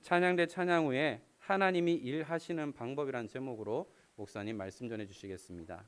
찬양대 찬양 후에 하나님이 일하시는 방법이라는 제목으로 목사님 말씀 전해 주시겠습니다.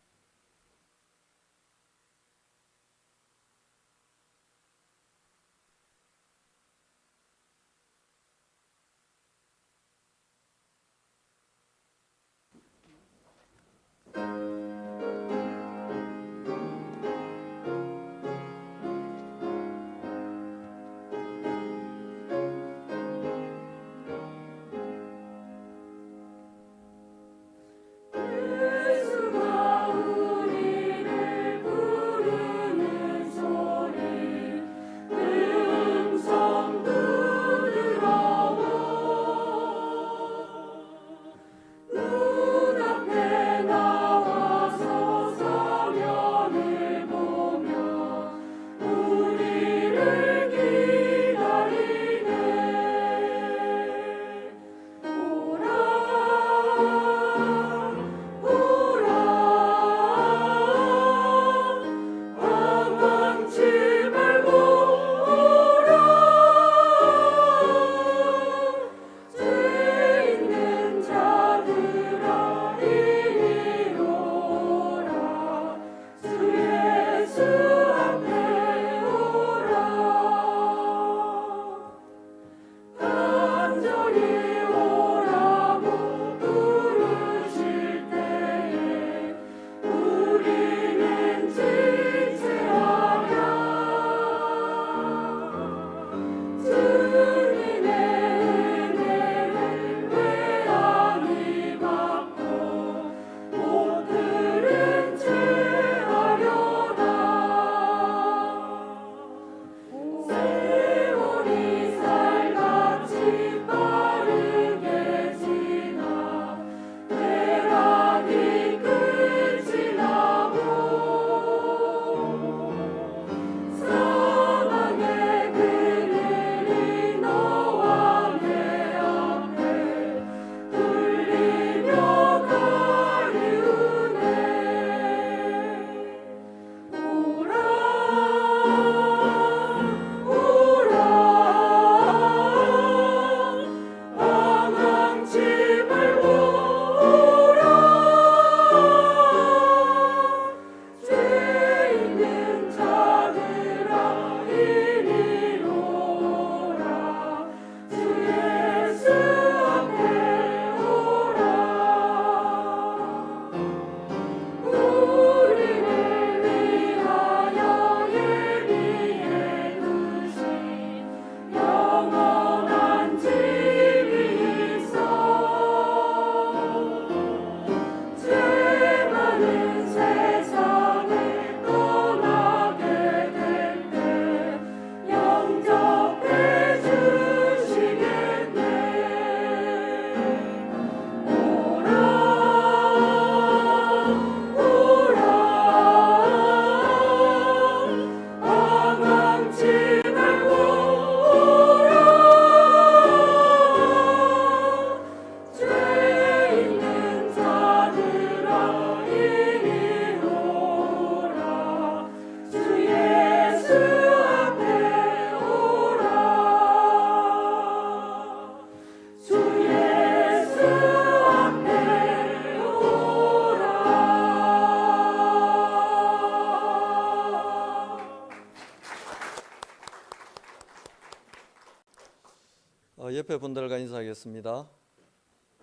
옆에 분들과 인사하겠습니다.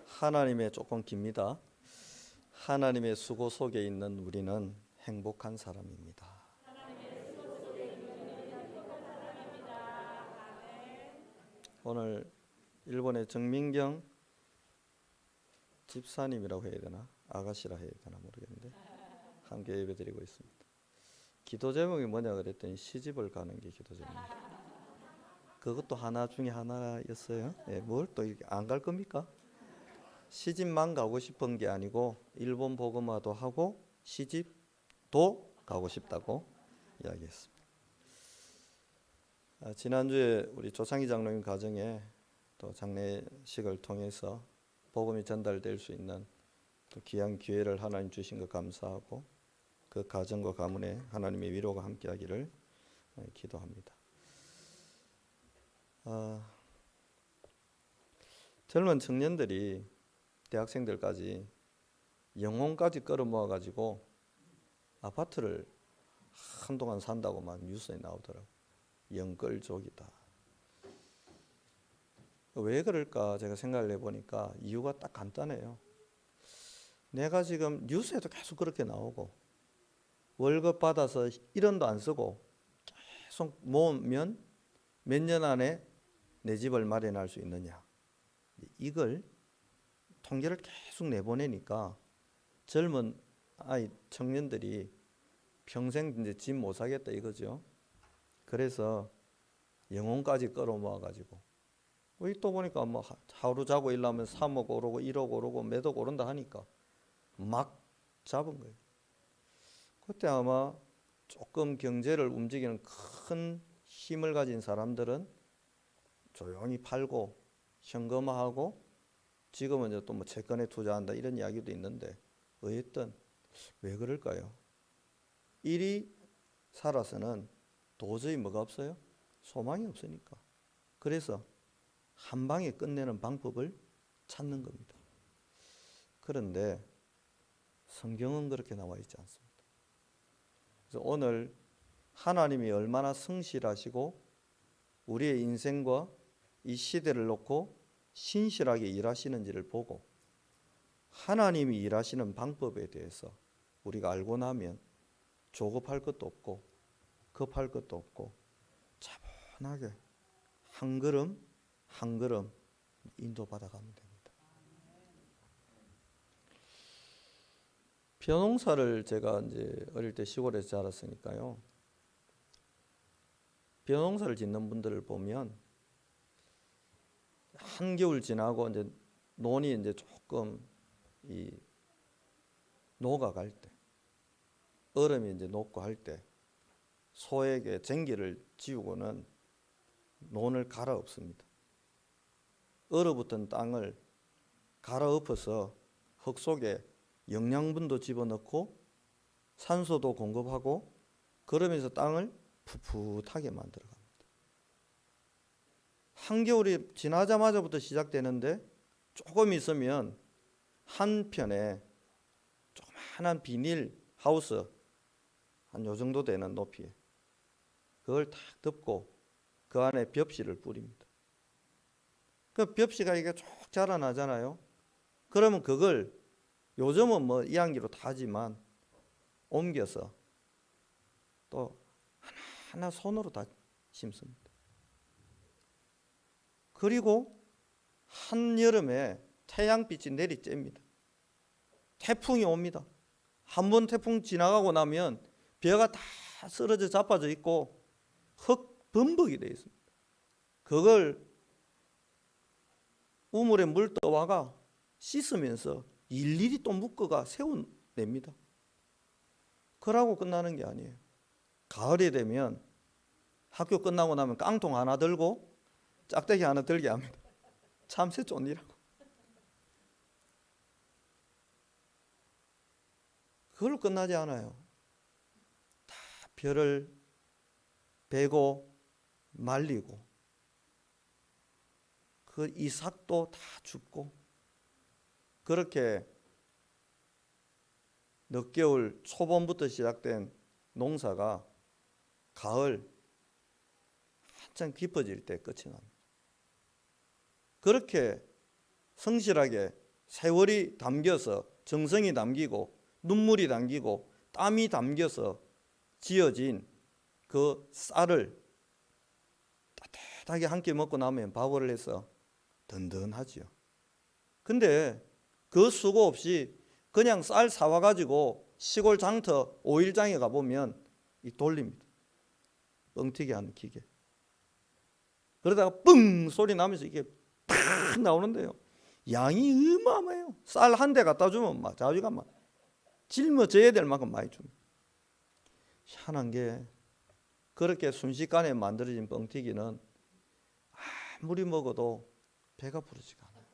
하나님의 조금 깁니다. 하나님의 수고 속에 있는 우리는 행복한 사람입니다. 오늘 일본의 정민경 집사님이라고 해야 되나 아가씨라 해야 되나 모르겠는데 함께 예배드리고 있습니다. 기도 제목이 뭐냐 그랬더니 시집을 가는 게 기도 제목입니다. 그것도 하나 중에 하나였어요. 뭘 또 이렇게 안 갈 겁니까? 시집만 가고 싶은 게 아니고 일본 복음화도 하고 시집도 가고 싶다고 이야기했습니다. 지난주에 우리 조창희 장로님 가정에 또 장례식을 통해서 복음이 전달될 수 있는 또 귀한 기회를 하나님 주신 것 감사하고 그 가정과 가문에 하나님의 위로가 함께하기를 기도합니다. 젊은 청년들이 대학생들까지 영혼까지 끌어모아 가지고 아파트를 한동안 산다고만 뉴스에 나오더라고요. 영끌족이다. 왜 그럴까 제가 생각을 해보니까 이유가 딱 간단해요. 내가 지금 뉴스에도 계속 그렇게 나오고 월급 받아서 1원도 안 쓰고 계속 모으면 몇 년 안에 내 집을 마련할 수 있느냐. 이걸 통계를 계속 내보내니까 젊은 청년들이 평생 이제 집 못 사겠다 이거죠. 그래서 영혼까지 끌어모아 가지고 또 보니까 뭐 하루 자고 일하면 3억 오르고 1억 오르고 몇 억 오른다 하니까 막 잡은 거예요. 그때 아마 조금 경제를 움직이는 큰 힘을 가진 사람들은 조용히 팔고 현금화하고 지금은 이제 또 뭐 채권에 투자한다 이런 이야기도 있는데 어쨌든 왜 그럴까요? 일이 살아서는 도저히 뭐가 없어요? 소망이 없으니까. 그래서 한 방에 끝내는 방법을 찾는 겁니다. 그런데 성경은 그렇게 나와 있지 않습니다. 그래서 오늘 하나님이 얼마나 성실하시고 우리의 인생과 이 시대를 놓고 신실하게 일하시는지를 보고 하나님이 일하시는 방법에 대해서 우리가 알고 나면 조급할 것도 없고 급할 것도 없고 차분하게 한 걸음 한 걸음 인도받아 가면 됩니다. 벼농사를 제가 이제 어릴 때 시골에서 자랐으니까요. 벼농사를 짓는 분들을 보면 한겨울 지나고 이제 논이 이제 조금 이 녹아갈 때, 얼음이 이제 녹고 할 때 소에게 쟁기를 지우고는 논을 갈아엎습니다. 얼어붙은 땅을 갈아엎어서 흙 속에 영양분도 집어넣고 산소도 공급하고 그러면서 땅을 푸풋하게 만들어 갑니다. 한겨울이 지나자마자부터 시작되는데 조금 있으면 한편에 조그마한 비닐 하우스 한 요 정도 되는 높이에 그걸 탁 덮고 그 안에 벽실을 뿌립니다. 그 벽시가 이게 쭉 자라나잖아요. 그러면 그걸 요즘은 뭐 이항기로 다 하지만 옮겨서 또 하나하나 손으로 다 심습니다. 그리고 한여름에 태양빛이 내리쬐입니다. 태풍이 옵니다. 한 번 태풍 지나가고 나면 벼가 다 쓰러져 자빠져 있고 흙 범벅이 되어 있습니다. 그걸 우물에 물 떠와가 씻으면서 일일이 또 묶어가 세워냅니다. 그러고 끝나는 게 아니에요. 가을이 되면 학교 끝나고 나면 깡통 하나 들고 짝대기 하나 들게 합니다. 참새 쫓느라고. 그걸로 끝나지 않아요. 다 벼를 베고 말리고 그 이삭도 다 죽고 그렇게 늦겨울 초봄부터 시작된 농사가 가을 한참 깊어질 때 끝이 납니다. 그렇게 성실하게 세월이 담겨서 정성이 담기고 눈물이 담기고 땀이 담겨서 지어진 그 쌀을 따뜻하게 한 끼 먹고 나면 밥을 해서 든든하지요. 근데 그 수고 없이 그냥 쌀 사와 가지고 시골 장터 오일장에 가보면 이 돌립니다. 뻥튀기 하는 기계. 그러다가 뻥 소리 나면서 이게 팍 나오는데요. 양이 어마어마해요. 쌀 한 대 갖다 주면 막 자주가 막 짊어져야 될 만큼 많이 줍니다. 희한한 게 그렇게 순식간에 만들어진 뻥튀기는 아무리 먹어도 배가 부르지가 않아요.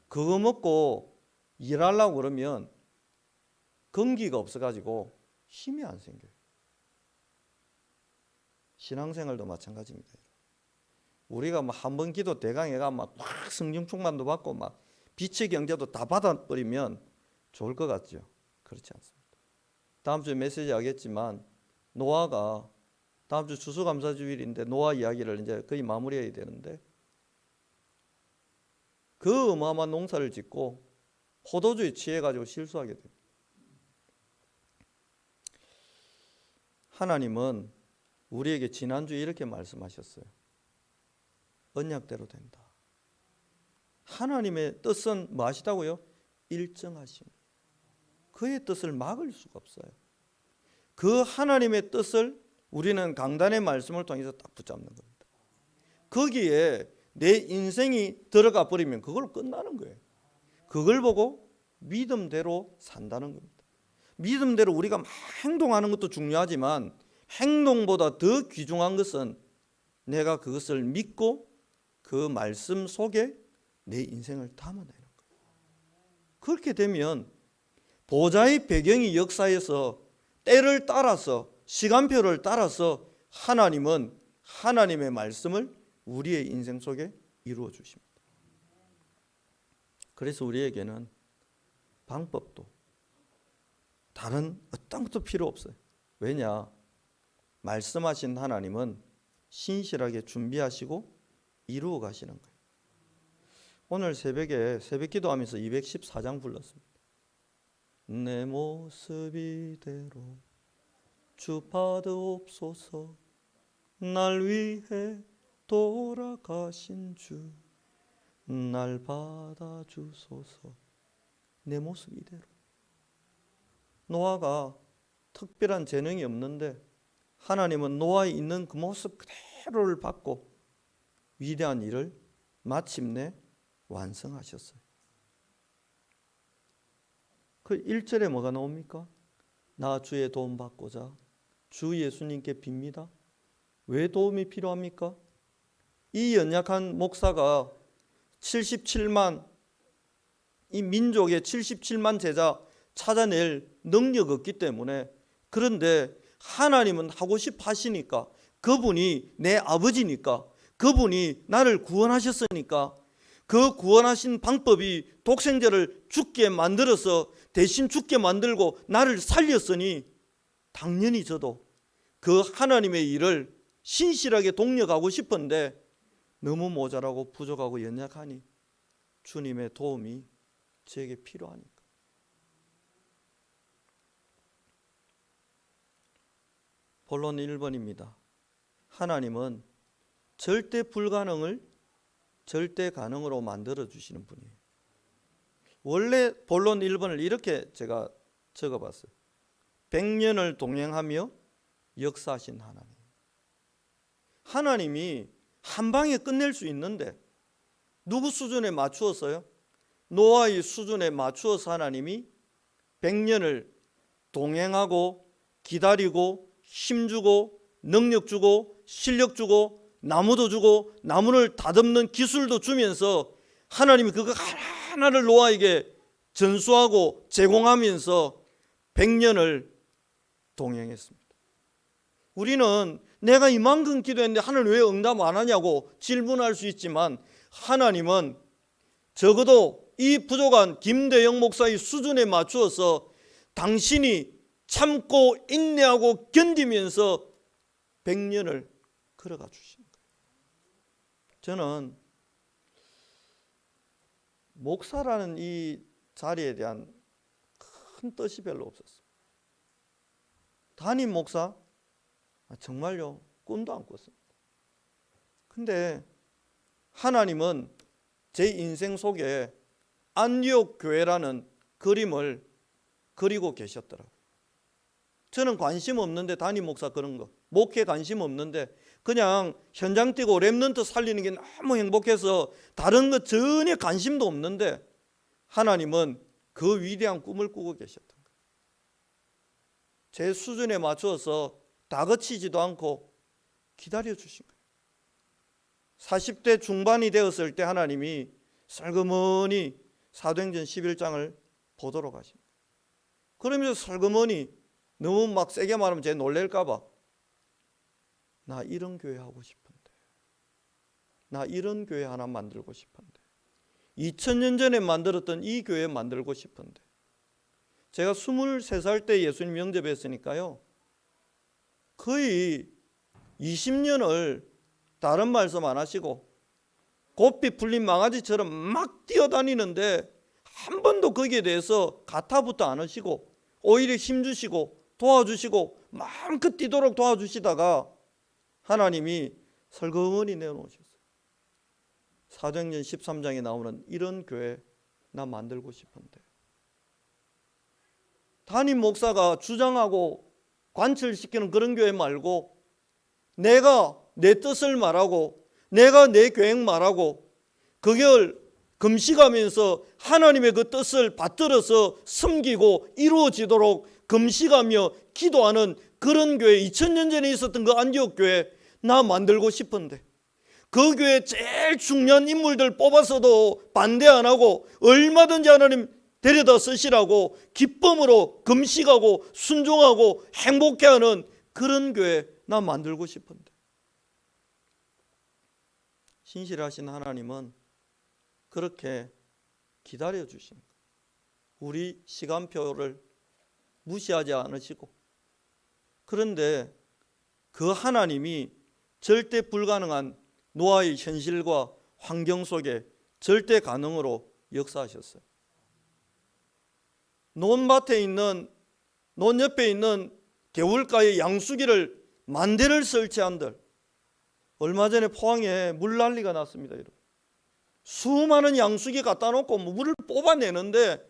그거 먹고 일하려고 그러면 건기가 없어가지고 힘이 안 생겨요. 신앙생활도 마찬가지입니다. 우리가 막 한 번 기도 대강해가 막 성령 충만도 받고 막 빛의 경제도 다 받아버리면 좋을 것 같죠? 그렇지 않습니다. 다음 주에 메시지 하겠지만 노아가 다음 주 추수감사주일인데 노아 이야기를 이제 거의 마무리해야 되는데 그 어마어마한 농사를 짓고 포도주에 취해가지고 실수하게 됩니다. 하나님은 우리에게 지난주에 이렇게 말씀하셨어요. 언약대로 된다. 하나님의 뜻은 무엇이다고요? 일정하심. 그의 뜻을 막을 수가 없어요. 그 하나님의 뜻을 우리는 강단의 말씀을 통해서 딱 붙잡는 겁니다. 거기에 내 인생이 들어가 버리면 그걸로 끝나는 거예요. 그걸 보고 믿음대로 산다는 겁니다. 믿음대로 우리가 막 행동하는 것도 중요하지만 행동보다 더 귀중한 것은 내가 그것을 믿고 그 말씀 속에 내 인생을 담아내는 거예요. 그렇게 되면 보좌의 배경이 역사에서 때를 따라서 시간표를 따라서 하나님은 하나님의 말씀을 우리의 인생 속에 이루어 주십니다. 그래서 우리에게는 방법도 다른 어떤 것도 필요 없어요. 왜냐? 말씀하신 하나님은 신실하게 준비하시고 이루어 가시는 거예요. 오늘 새벽에 새벽 기도하면서 214장 불렀습니다. 내 모습 이대로 주 받으옵소서. 날 위해 돌아가신 주 날 받아주소서. 내 모습 이대로. 노아가 특별한 재능이 없는데 하나님은 노아에 있는 그 모습 그대로를 받고 위대한 일을 마침내 완성하셨어요. 그 1절에 뭐가 나옵니까? 나 주의 도움 받고자 주 예수님께 빕니다. 왜 도움이 필요합니까? 이 연약한 목사가 77만 이 민족의 77만 제자 찾아낼 능력 없기 때문에 그런데 하나님은 하고 싶어 하시니까 그분이 내 아버지니까 그분이 나를 구원하셨으니까 그 구원하신 방법이 독생자를 죽게 만들어서 대신 죽게 만들고 나를 살렸으니 당연히 저도 그 하나님의 일을 신실하게 동력하고 싶은데 너무 모자라고 부족하고 연약하니 주님의 도움이 저에게 필요하니까. 본론 1번입니다. 하나님은 절대 불가능을 절대 가능으로 만들어 주시는 분이에요. 원래 본론 1번을 이렇게 제가 적어봤어요. 100년을 동행하며 역사하신 하나님. 하나님이 한 방에 끝낼 수 있는데 누구 수준에 맞추었어요? 노아의 수준에 맞추어서 하나님이 100년을 동행하고 기다리고 힘주고 능력 주고 실력 주고 나무도 주고 나무를 다듬는 기술도 주면서 하나님이 그거 하나를 노아에게 전수하고 제공하면서 100년을 동행했습니다. 우리는 내가 이만큼 기도했는데 하나님 왜 응답 안 하냐고 질문할 수 있지만 하나님은 적어도 이 부족한 김대영 목사의 수준에 맞추어서 당신이 참고 인내하고 견디면서 100년을 걸어가 주신 거예요. 저는 목사라는 이 자리에 대한 큰 뜻이 별로 없었어요. 담임 목사? 정말요? 꿈도 안 꿨습니다. 근데 하나님은 제 인생 속에 안디옥 교회라는 그림을 그리고 계셨더라고요. 저는 관심 없는데 담임 목사 그런 거 목회 관심 없는데 그냥 현장 뛰고 랩런트 살리는 게 너무 행복해서 다른 거 전혀 관심도 없는데 하나님은 그 위대한 꿈을 꾸고 계셨던 거예요. 제 수준에 맞춰서 다그치지도 않고 기다려 주신 거예요. 40대 중반이 되었을 때 하나님이 슬그머니 사도행전 11장을 보도록 하십니다. 그러면서 슬그머니 너무 막 세게 말하면 쟤 놀랄까 봐 나 이런 교회 하고 싶은데 나 이런 교회 하나 만들고 싶은데, 2000년 전에 만들었던 이 교회 만들고 싶은데. 제가 23살 때 예수님 영접했으니까요, 거의 20년을 다른 말씀 안 하시고 고삐 풀린 망아지처럼 막 뛰어다니는데 한 번도 거기에 대해서 가타부터 안 하시고 오히려 힘주시고 도와주시고 마음껏 뛰도록 도와주시다가 하나님이 설거머니 내놓으셨어요. 사도행전 13장에 나오는 이런 교회 나 만들고 싶은데. 담임 목사가 주장하고 관철시키는 그런 교회 말고, 내가 내 뜻을 말하고 내가 내 계획 말하고 그걸 금식하면서 하나님의 그 뜻을 받들어서 섬기고 이루어지도록 금식하며 기도하는 그런 교회, 2000년 전에 있었던 그 안디옥 교회 나 만들고 싶은데, 그 교회 제일 중요한 인물들 뽑아서도 반대 안 하고 얼마든지 하나님 데려다 쓰시라고 기쁨으로 금식하고 순종하고 행복해하는 그런 교회 나 만들고 싶은데. 신실하신 하나님은 그렇게 기다려 주십니다. 우리 시간표를 무시하지 않으시고. 그런데 그 하나님이 절대 불가능한 노아의 현실과 환경 속에 절대 가능으로 역사하셨어요. 논밭에 있는, 논 옆에 있는 개울가에 양수기를 만 대를 설치한들, 얼마 전에 포항에 물난리가 났습니다. 여러분. 수많은 양수기 갖다 놓고 물을 뽑아내는데,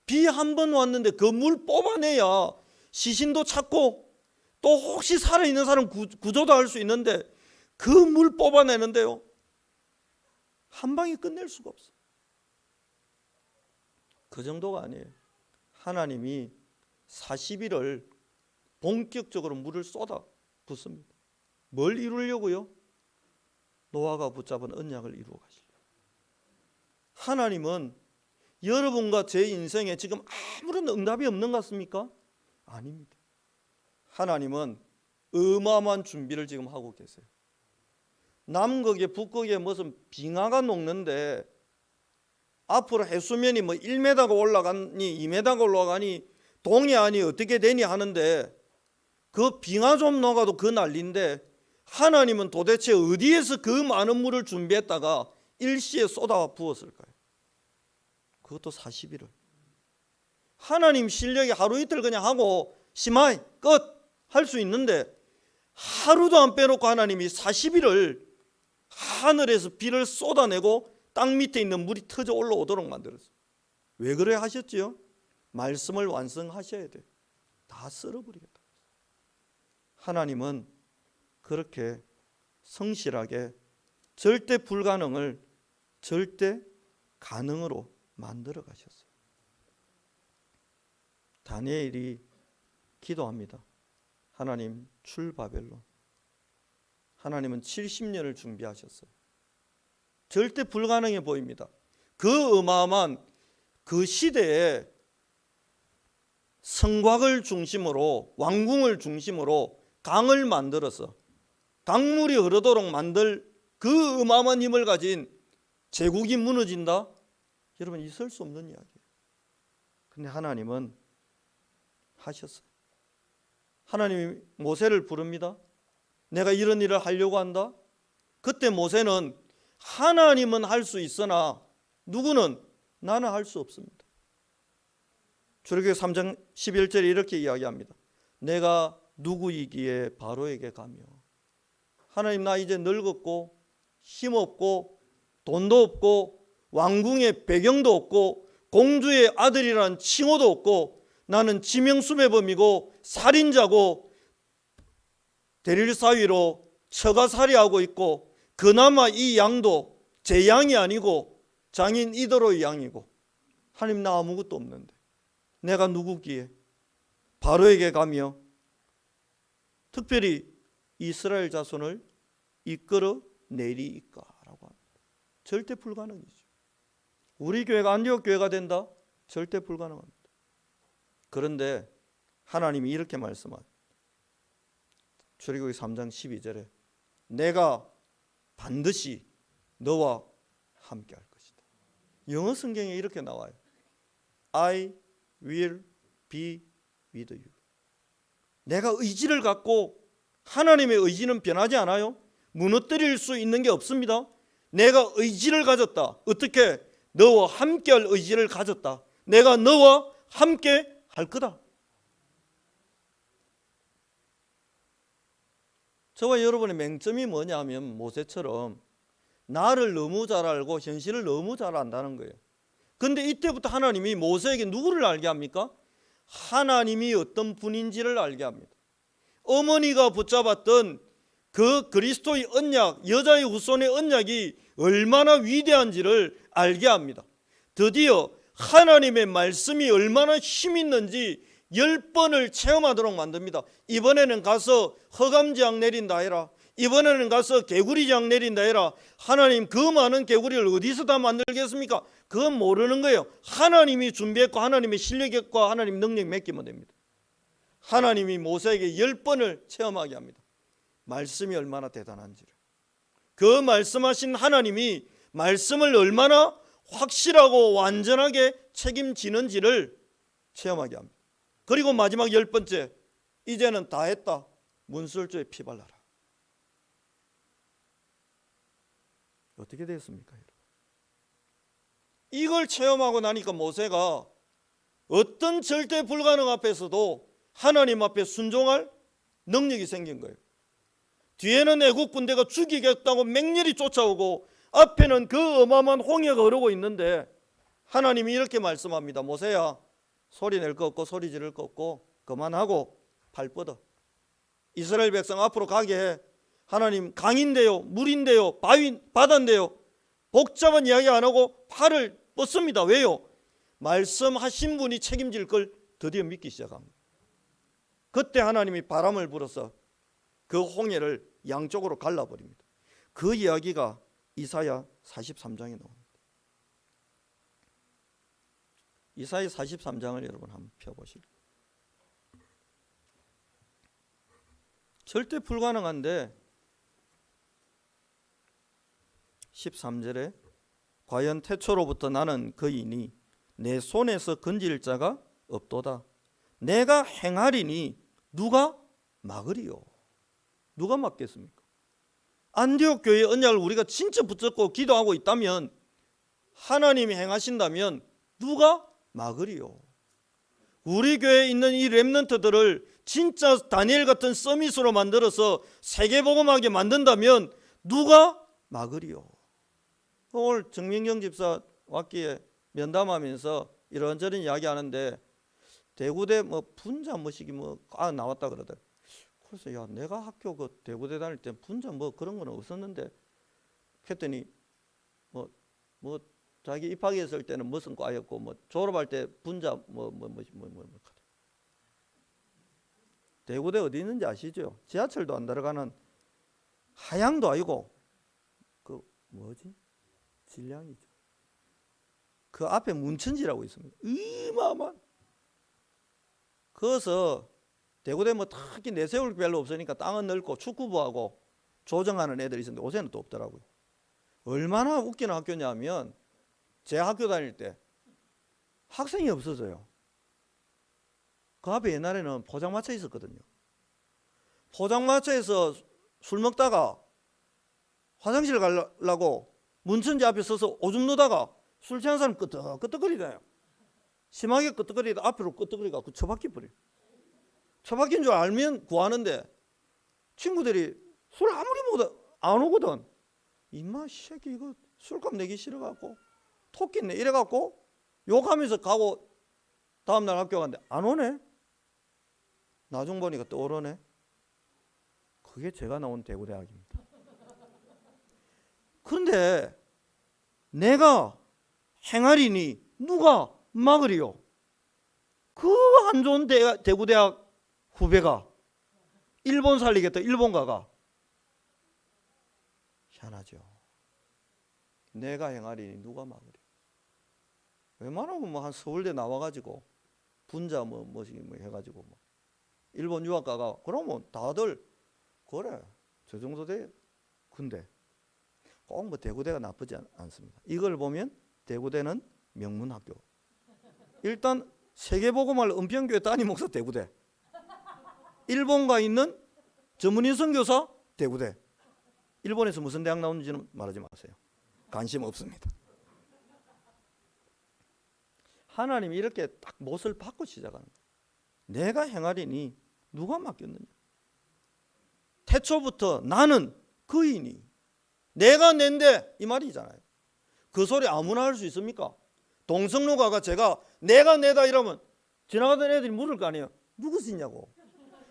비 한 번 왔는데 그 물 뽑아내야 시신도 찾고 또 혹시 살아있는 사람 구조도 할 수 있는데, 그 물 뽑아내는데요, 한 방에 끝낼 수가 없어. 그 정도가 아니에요. 하나님이 40일을 본격적으로 물을 쏟아 붓습니다. 뭘 이루려고요? 노아가 붙잡은 언약을 이루어 가시려고. 하나님은 여러분과 제 인생에 지금 아무런 응답이 없는 것 같습니까? 아닙니다. 하나님은 어마어마한 준비를 지금 하고 계세요. 남극에 북극에 무슨 빙하가 녹는데 앞으로 해수면이 뭐 1m가 올라가니 2m가 올라가니 동해안이 어떻게 되니 하는데, 그 빙하 좀 녹아도 그 난리인데, 하나님은 도대체 어디에서 그 많은 물을 준비했다가 일시에 쏟아 부었을까요? 그것도 40일을. 하나님 실력이 하루 이틀 그냥 하고 시마이 끝 할 수 있는데, 하루도 안 빼놓고 하나님이 40일을 하늘에서 비를 쏟아내고 땅 밑에 있는 물이 터져 올라오도록 만들었어요. 왜 그래 하셨지요? 말씀을 완성하셔야 돼요. 다 썰어버리겠다. 하나님은 그렇게 성실하게 절대 불가능을 절대 가능으로 만들어 가셨어요. 다니엘이 기도합니다. 하나님, 출바벨론. 하나님은 70년을 준비하셨어요. 절대 불가능해 보입니다. 그 어마어마한 그 시대에 성곽을 중심으로, 왕궁을 중심으로 강을 만들어서 강물이 흐르도록 만들 그 어마어마한 힘을 가진 제국이 무너진다? 여러분, 있을 수 없는 이야기예요. 근데 하나님은 하셨어요. 하나님이 모세를 부릅니다. 내가 이런 일을 하려고 한다. 그때 모세는 하나님은 할 수 있으나 누구는 나는 할 수 없습니다. 출애굽기 3장 11절에 이렇게 이야기합니다. 내가 누구이기에 바로에게 가며. 하나님, 나 이제 늙었고 힘없고 돈도 없고 왕궁의 배경도 없고 공주의 아들이라는 칭호도 없고 나는 지명수배범이고 살인자고 대릴사위로 처가살이하고 있고 그나마 이 양도 제 양이 아니고 장인 이더로의 양이고 하나님, 나 아무것도 없는데 내가 누구기에 바로에게 가며 특별히 이스라엘 자손을 이끌어 내리이까라고 합니다. 절대 불가능이죠. 우리 교회가 안디옥 교회가 된다? 절대 불가능합니다. 그런데 하나님이 이렇게 말씀합니다. 출애굽기 3장 12절에 내가 반드시 너와 함께 할 것이다. 영어 성경에 이렇게 나와요. I will be with you. 내가 의지를 갖고, 하나님의 의지는 변하지 않아요. 무너뜨릴 수 있는 게 없습니다. 내가 의지를 가졌다. 어떻게? 너와 함께 할 의지를 가졌다. 내가 너와 함께 할 거다. 저와 여러분의 맹점이 뭐냐면 모세처럼 나를 너무 잘 알고 현실을 너무 잘 안다는 거예요. 근데 이때부터 하나님이 모세에게 누구를 알게 합니까? 하나님이 어떤 분인지를 알게 합니다. 어머니가 붙잡았던 그 그리스도의 언약, 여자의 후손의 언약이 얼마나 위대한지를 알게 합니다. 드디어 하나님의 말씀이 얼마나 힘 있는지 10번을 체험하도록 만듭니다. 이번에는 가서 허감지약 내린다 해라. 이번에는 가서 개구리장 내린다 해라. 하나님, 그 많은 개구리를 어디서 다 만들겠습니까? 그건 모르는 거예요. 하나님이 준비했고 하나님의 실력과 하나님 능력 맡기면 됩니다. 하나님이 모세에게 10번을 체험하게 합니다. 말씀이 얼마나 대단한지를. 그 말씀하신 하나님이 말씀을 얼마나 확실하고 완전하게 책임지는지를 체험하게 합니다. 그리고 마지막 10번째, 이제는 다 했다. 문설주에 피 발라라. 어떻게 됐습니까, 여러분? 이걸 체험하고 나니까 모세가 어떤 절대 불가능 앞에서도 하나님 앞에 순종할 능력이 생긴 거예요. 뒤에는 애국 군대가 죽이겠다고 맹렬히 쫓아오고 앞에는 그 어마어마한 홍해가 흐르고 있는데 하나님이 이렇게 말씀합니다. 모세야, 소리 낼 거 없고 소리 지를 거 없고 그만하고 발 뻗어. 이스라엘 백성 앞으로 가게 해. 하나님, 강인데요, 물인데요, 바다인데요. 복잡한 이야기 안 하고 팔을 뻗습니다. 왜요? 말씀하신 분이 책임질 걸 드디어 믿기 시작합니다. 그때 하나님이 바람을 불어서 그 홍해를 양쪽으로 갈라버립니다. 그 이야기가 이사야 43장에 나옵니다. 이사야 43장을 여러분 한번 펴보실까요? 절대 불가능한데 13절에 과연 태초로부터 나는 그이니 내 손에서 건질 자가 없도다. 내가 행하리니 누가 막으리요? 누가 막겠습니까? 안디옥 교회의 언약을 우리가 진짜 붙잡고 기도하고 있다면, 하나님이 행하신다면 누가 막으리요? 우리 교회에 있는 이 렘넌트들을 진짜 다니엘 같은 서밋으로 만들어서 세계복음하게 만든다면 누가 막으리요? 오늘 정민경 집사 왔기에 면담하면서 이런저런 이야기하는데 대구대 뭐 분자 뭐시기 뭐 나왔다 그러더라고요. 그래서 야, 내가 학교 그 대구대 다닐 때 분자 뭐 그런 거는 없었는데 했더니 뭐 자기 입학했을 때는 무슨 과였고 뭐 졸업할 때 분자 뭐 대구대 어디 있는지 아시죠? 지하철도 안 들어가는 하양도 아니고 그 뭐지? 질량이죠. 그 앞에 문천지라고 있습니다. 이마만. 그래서 대구대 뭐 특히 내세울 게 별로 없으니까 땅은 넓고 축구부하고 조정하는 애들이 있었는데 요새는 또 없더라고요. 얼마나 웃기는 학교냐면 제 학교 다닐 때 학생이 없어져요. 그 앞에 옛날에는 포장마차 있었거든요. 포장마차에서 술 먹다가 화장실 가려고 문천지 앞에 서서 오줌 누다가 술 취한 사람 끄떡끄떡거리잖아요. 심하게 끄떡거리다 앞으로 끄떡거리고 처박혀 버려요. 처박힌 줄 알면 구하는데 친구들이 술 아무리 먹어도 안 오거든. 이마 새끼 이거 술값 내기 싫어갖고 토끼네 이래갖고 욕하면서 가고 다음날 학교 갔는데 안 오네. 나중 보니까 또 오러네. 그게 제가 나온 대구대학입니다. 그런데 내가 행하리니 누가 막으리요? 그 안 좋은 대구대학 후배가 일본 살리겠다 일본 가가. 희한하죠. 내가 행하리니 누가 막으리요? 웬만하면 뭐 한 서울대 나와가지고 분자 뭐 해가지고 뭐 일본 유학 가가 그러면 다들 그래 저 정도 돼. 근데 꼭 뭐 대구대가 나쁘지 않습니다. 이걸 보면 대구대는 명문학교. 일단 세계복음할 은평교회 담임 목사 대구대. 일본가 있는 전문인 선교사 대구대. 일본에서 무슨 대학 나오는지는 말하지 마세요. 관심 없습니다. 하나님이 이렇게 딱 못을 받고 시작하는 거예요. 내가 행하리니 누가 맡겼느냐. 태초부터 나는 그이니 내가 낸데 이 말이잖아요. 그 소리 아무나 할 수 있습니까? 동성로가가 제가 내가 내다 이러면 지나가던 애들이 물을 거 아니에요. 누구 쓰냐고.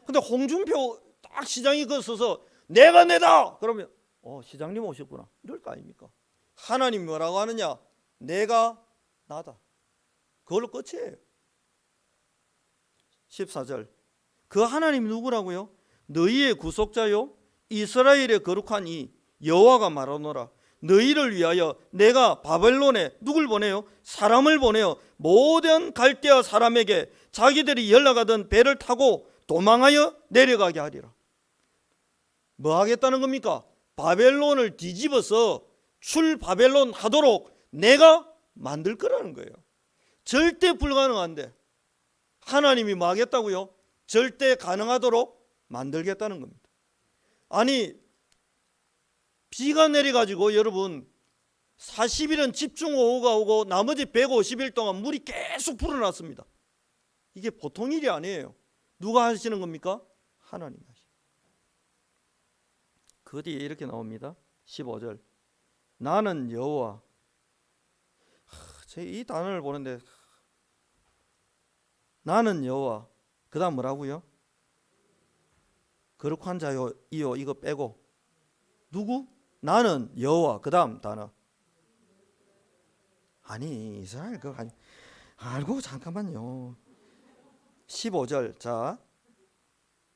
근데 홍준표 딱 시장이 그 서서 내가 내다 그러면 시장님 오셨구나 이럴 거 아닙니까? 하나님 뭐라고 하느냐. 내가 나다. 그걸로 끝이에요. 14절 그 하나님 누구라고요? 너희의 구속자요 이스라엘의 거룩한 이 여호와가 말하노라. 너희를 위하여 내가 바벨론에 누굴 보내요? 사람을 보내요. 모든 갈대아 사람에게 자기들이 연락하던 배를 타고 도망하여 내려가게 하리라. 뭐 하겠다는 겁니까? 바벨론을 뒤집어서 출바벨론 하도록 내가 만들 거라는 거예요. 절대 불가능한데 하나님이 뭐 하겠다고요? 절대 가능하도록 만들겠다는 겁니다. 아니 비가 내려가지고 여러분 40일은 집중호우가 오고 나머지 150일 동안 물이 계속 불어났습니다. 이게 보통 일이 아니에요. 누가 하시는 겁니까? 하나님이 하시는. 그 뒤에 이렇게 나옵니다. 15절 나는 여호와. 제가 이 단어를 보는데 나는 여호와. 그 다음 뭐라고요? 거룩한 자요 이요 이거 빼고 누구? 나는 여호와. 그 다음 단어 아니 이스라엘 그거 아니 알고 잠깐만요. 15절 자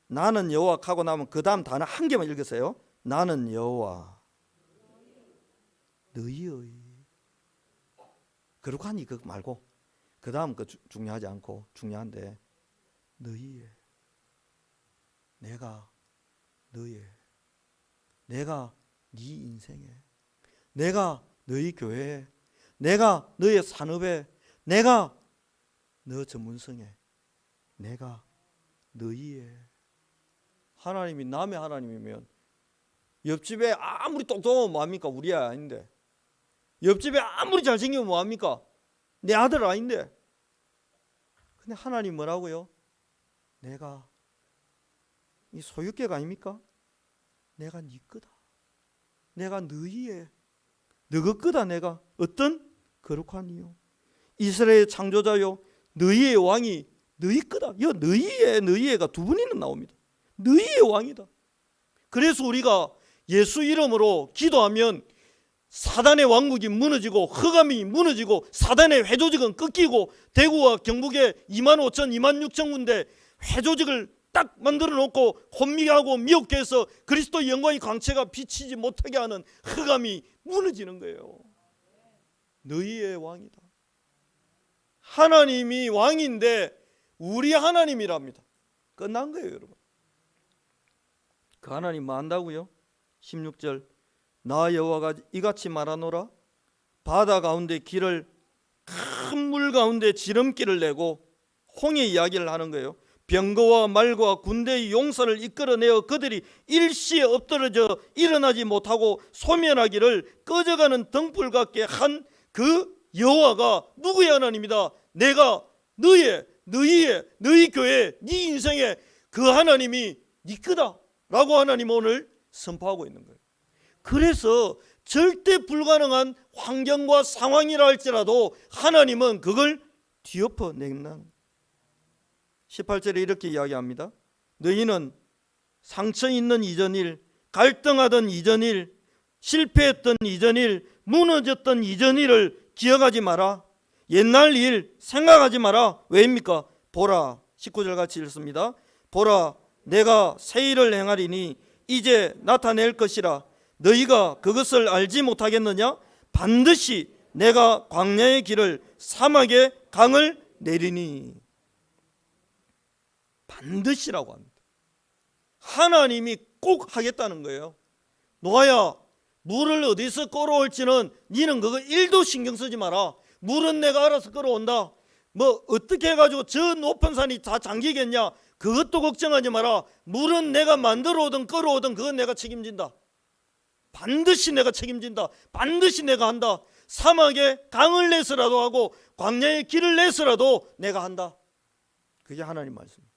나는 여호와 하고 나면 그 다음 단어 한 개만 읽으세요. 나는 여호와 너희의 거룩하니 그거 말고 그 다음 거 중요하지 않고 중요한데 너희의 내가 너의 내가 네 인생에 내가 너희 교회에 내가 너의 산업에 내가 너 전문성에 내가 너희의 하나님이 남의 하나님이면 옆집에 아무리 똑똑하면 뭐합니까? 우리 아이 아닌데 옆집에 아무리 잘생기면 뭐합니까? 내 아들 아닌데 근데 하나님 뭐라고요? 내가 이 소유계가 아닙니까? 내가 네 거다. 내가 너희의 너희 거다. 내가 어떤 거룩한 이요 이스라엘 창조자요 너희의 왕이 너희 거다. 너희의가 두 번이나 나옵니다. 너희의 왕이다. 그래서 우리가 예수 이름으로 기도하면 사단의 왕국이 무너지고 흑암이 무너지고 사단의 회조직은 꺾이고 대구와 경북에 2만 5천 2만 6천 군데 회조직을 딱 만들어 놓고 혼미하고 미혹게 해서 그리스도의 영광의 광채가 비치지 못하게 하는 흑암이 무너지는 거예요. 너희의 왕이다. 하나님이 왕인데 우리 하나님이랍니다. 끝난 거예요, 여러분. 그 하나님 뭐 한다고요? 16절 나 여호와가 이같이 말하노라. 바다 가운데 길을 큰 물 가운데 지름길을 내고 홍해 이야기를 하는 거예요. 병거와 말과 군대의 용사를 이끌어내어 그들이 일시에 엎드러져 일어나지 못하고 소멸하기를 꺼져가는 등불 같게 한 그 여호와가 누구의 하나님이다. 내가 너희 교회 네 인생에 그 하나님이 네 거다 라고 하나님 오늘 선포하고 있는 거예요. 그래서 절대 불가능한 환경과 상황이라 할지라도 하나님은 그걸 뒤엎어낸다는 18절에 이렇게 이야기합니다. 너희는 상처 있는 이전일, 갈등하던 이전일, 실패했던 이전일, 무너졌던 이전일을 기억하지 마라. 옛날 일 생각하지 마라. 왜입니까? 보라 19절 같이 읽습니다. 보라 내가 새 일을 행하리니 이제 나타낼 것이라. 너희가 그것을 알지 못하겠느냐? 반드시 내가 광야의 길을 사막의 강을 내리니. 반드시라고 합니다. 하나님이 꼭 하겠다는 거예요. 노아야 물을 어디서 끌어올지는 니는 그거 1도 신경 쓰지 마라. 물은 내가 알아서 끌어온다. 뭐 어떻게 해가지고 저 높은 산이 다 잠기겠냐, 그것도 걱정하지 마라. 물은 내가 만들어 오든 끌어오든 그건 내가 책임진다. 반드시 내가 책임진다. 반드시 내가 한다. 사막에 강을 내서라도 하고 광야에 길을 내서라도 내가 한다. 그게 하나님 말씀입니다.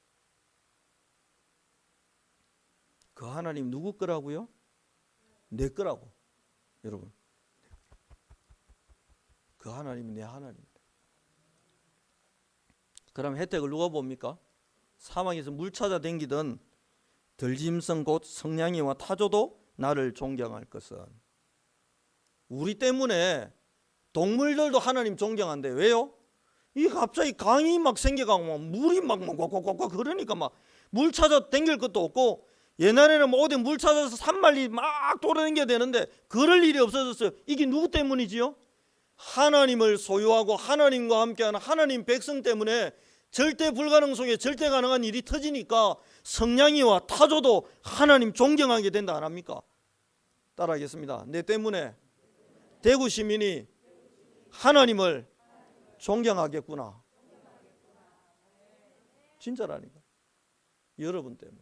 그 하나님 누구 거라고요? 내 거라고. 여러분, 그 하나님이 내 하나님입니다. 그럼 혜택을 누가 봅니까? 사막에서 물 찾아 댕기던 들짐승 곧 성냥이와 타조도 나를 존경할 것은. 우리 때문에 동물들도 하나님 존경한대. 왜요? 이 갑자기 강이 막 생겨가고 물이 막 그러니까 막 물 찾아 댕길 것도 없고, 옛날에는 뭐 어디 물 찾아서 산만리 막 돌아다녀야 되는데 그럴 일이 없어졌어요. 이게 누구 때문이지요? 하나님을 소유하고 하나님과 함께하는 하나님 백성 때문에 절대 불가능 속에 절대 가능한 일이 터지니까 성냥이와 타조도 하나님 존경하게 된다, 안 합니까? 따라하겠습니다. 내 때문에 대구 시민이 하나님을 존경하겠구나. 진짜라니까. 여러분 때문에,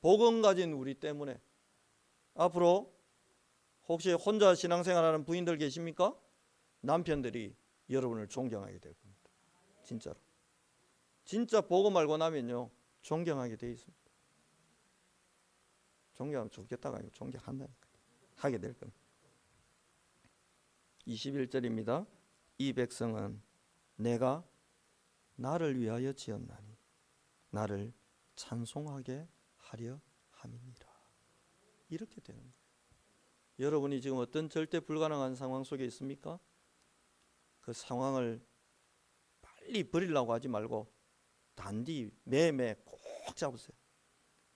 복음 가진 우리 때문에. 앞으로 혹시 혼자 신앙생활하는 부인들 계십니까? 남편들이 여러분을 존경하게 될 겁니다. 진짜로. 진짜 복음 알고 나면요, 존경하게 돼 있습니다. 존경하면 좋겠다가 아니고 존경한다니까. 하게 될 겁니다. 21절입니다. 이 백성은 내가 나를 위하여 지었나니 나를 찬송하게 하려 함이니라. 이렇게 되는 거예요. 여러분이 지금 어떤 절대 불가능한 상황 속에 있습니까? 그 상황을 빨리 버리려고 하지 말고 단디 매매 꼭 잡으세요.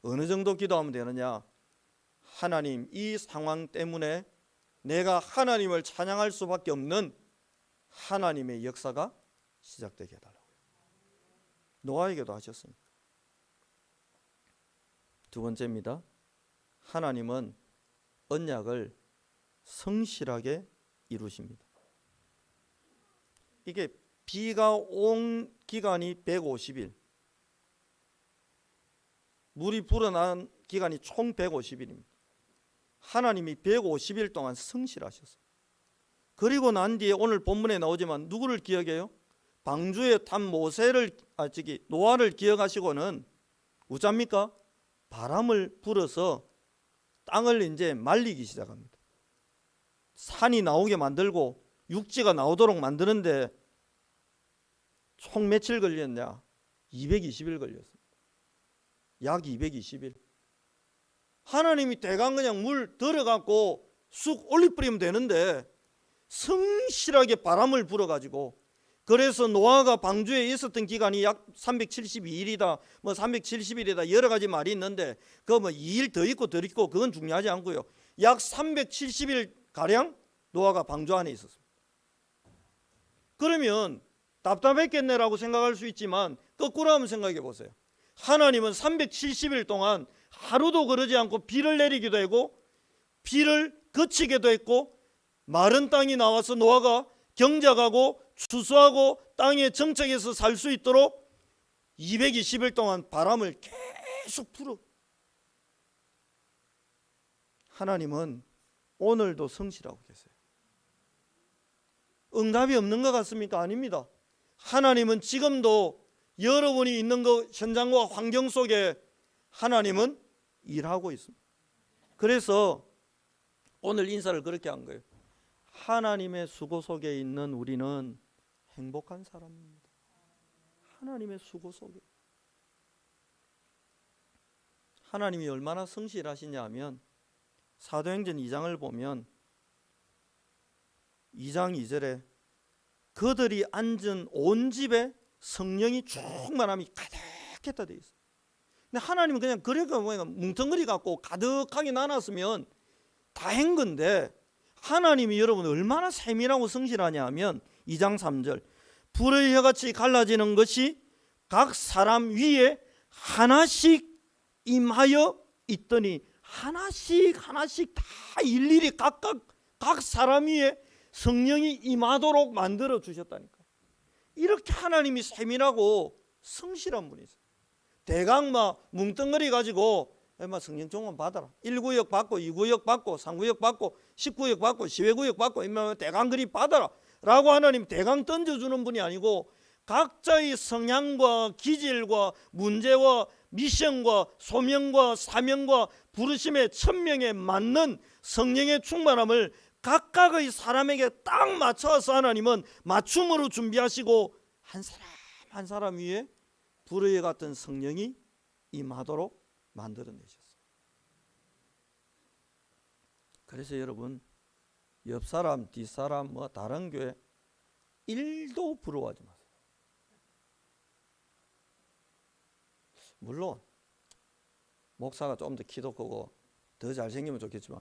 어느 정도 기도하면 되느냐? 하나님, 이 상황 때문에 내가 하나님을 찬양할 수밖에 없는 하나님의 역사가 시작되게 해달라고요. 노아에게도 하셨습니다. 두 번째입니다. 하나님은 언약을 성실하게 이루십니다. 이게 비가 온 기간이 150일, 물이 불어난 기간이 총 150일입니다. 하나님이 150일 동안 성실하셨어요. 그리고 난 뒤에 오늘 본문에 나오지만 누구를 기억해요? 방주에 탄 노아를 기억하시고는 어쩝니까? 바람을 불어서 땅을 이제 말리기 시작합니다. 산이 나오게 만들고 육지가 나오도록 만드는데 총 며칠 걸렸냐? 220일 걸렸습니다. 약 220일. 하나님이 대강 그냥 물 들어갖고 쑥 올려버리면 되는데 성실하게 바람을 불어가지고, 그래서 노아가 방주에 있었던 기간이 약 372일이다 뭐 370일이다 여러 가지 말이 있는데, 그거 뭐 2일 더 있고 덜 있고 그건 중요하지 않고요, 약 370일 가량 노아가 방주 안에 있었습니다. 그러면 답답했겠네라고 생각할 수 있지만 거꾸로 한번 생각해 보세요. 하나님은 370일 동안 하루도 그러지 않고 비를 내리기도 하고 비를 그치게도 했고, 마른 땅이 나와서 노아가 경작하고 추수하고 땅에 정착해서 살 수 있도록 220일 동안 바람을 계속 불어. 하나님은 오늘도 성실하고 계세요. 응답이 없는 것 같습니까? 아닙니다. 하나님은 지금도 여러분이 있는 그 현장과 환경 속에 하나님은 일하고 있습니다. 그래서 오늘 인사를 그렇게 한 거예요. 하나님의 수고 속에 있는 우리는 행복한 사람입니다. 하나님의 수고 속에. 하나님이 얼마나 성실하시냐 하면 사도행전 2장을 보면 2장 2절에 그들이 앉은 온 집에 성령이 충만함이 가득했다 되어 있어요. 근데 하나님은 그냥 그래가 뭉텅거리 갖고 가득하게 나눴으면 다 한 건데, 하나님이 여러분 얼마나 세밀하고 성실하냐 하면 2장 3절 불의 혀같이 갈라지는 것이 각 사람 위에 하나씩 임하여 있더니 하나씩 하나씩 다 일일이 각각 각 사람 위에 성령이 임하도록 만들어 주셨다니까. 이렇게 하나님이 세밀하고 성실한 분이세요. 대강 막 뭉뚱그리 가지고 막 성령 종만 받아라. 1구역 받고 2구역 받고 3구역 받고 10구역 받고 12구역 받고 대강 그리 받아라 라고 하나님 대강 던져주는 분이 아니고 각자의 성향과 기질과 문제와 미션과 소명과 사명과 부르심의 천명에 맞는 성령의 충만함을 각각의 사람에게 딱 맞춰서 하나님은 맞춤으로 준비하시고 한 사람 한 사람 위에 불의 같은 성령이 임하도록 만들어내셨어요. 그래서 여러분 옆 사람 뒷사람 뭐 다른 교회 1도 부러워하지 마세요. 물론 목사가 좀 더 키도 크고 더 잘생기면 좋겠지만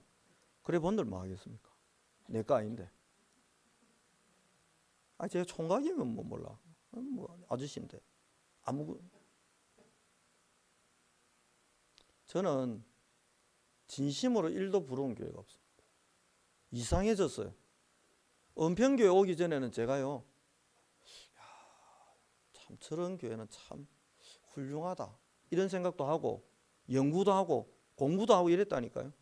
그래 본들 뭐 하겠습니까? 내 거 아닌데. 제가 총각이면 뭐 몰라. 뭐 아저씨인데 아무. 저는 진심으로 1도 부러운 교회가 없습니다. 이상해졌어요. 은평교회 오기 전에는 제가요, 참 저런 교회는 참 훌륭하다 이런 생각도 하고 연구도 하고 공부도 하고 이랬다니까요.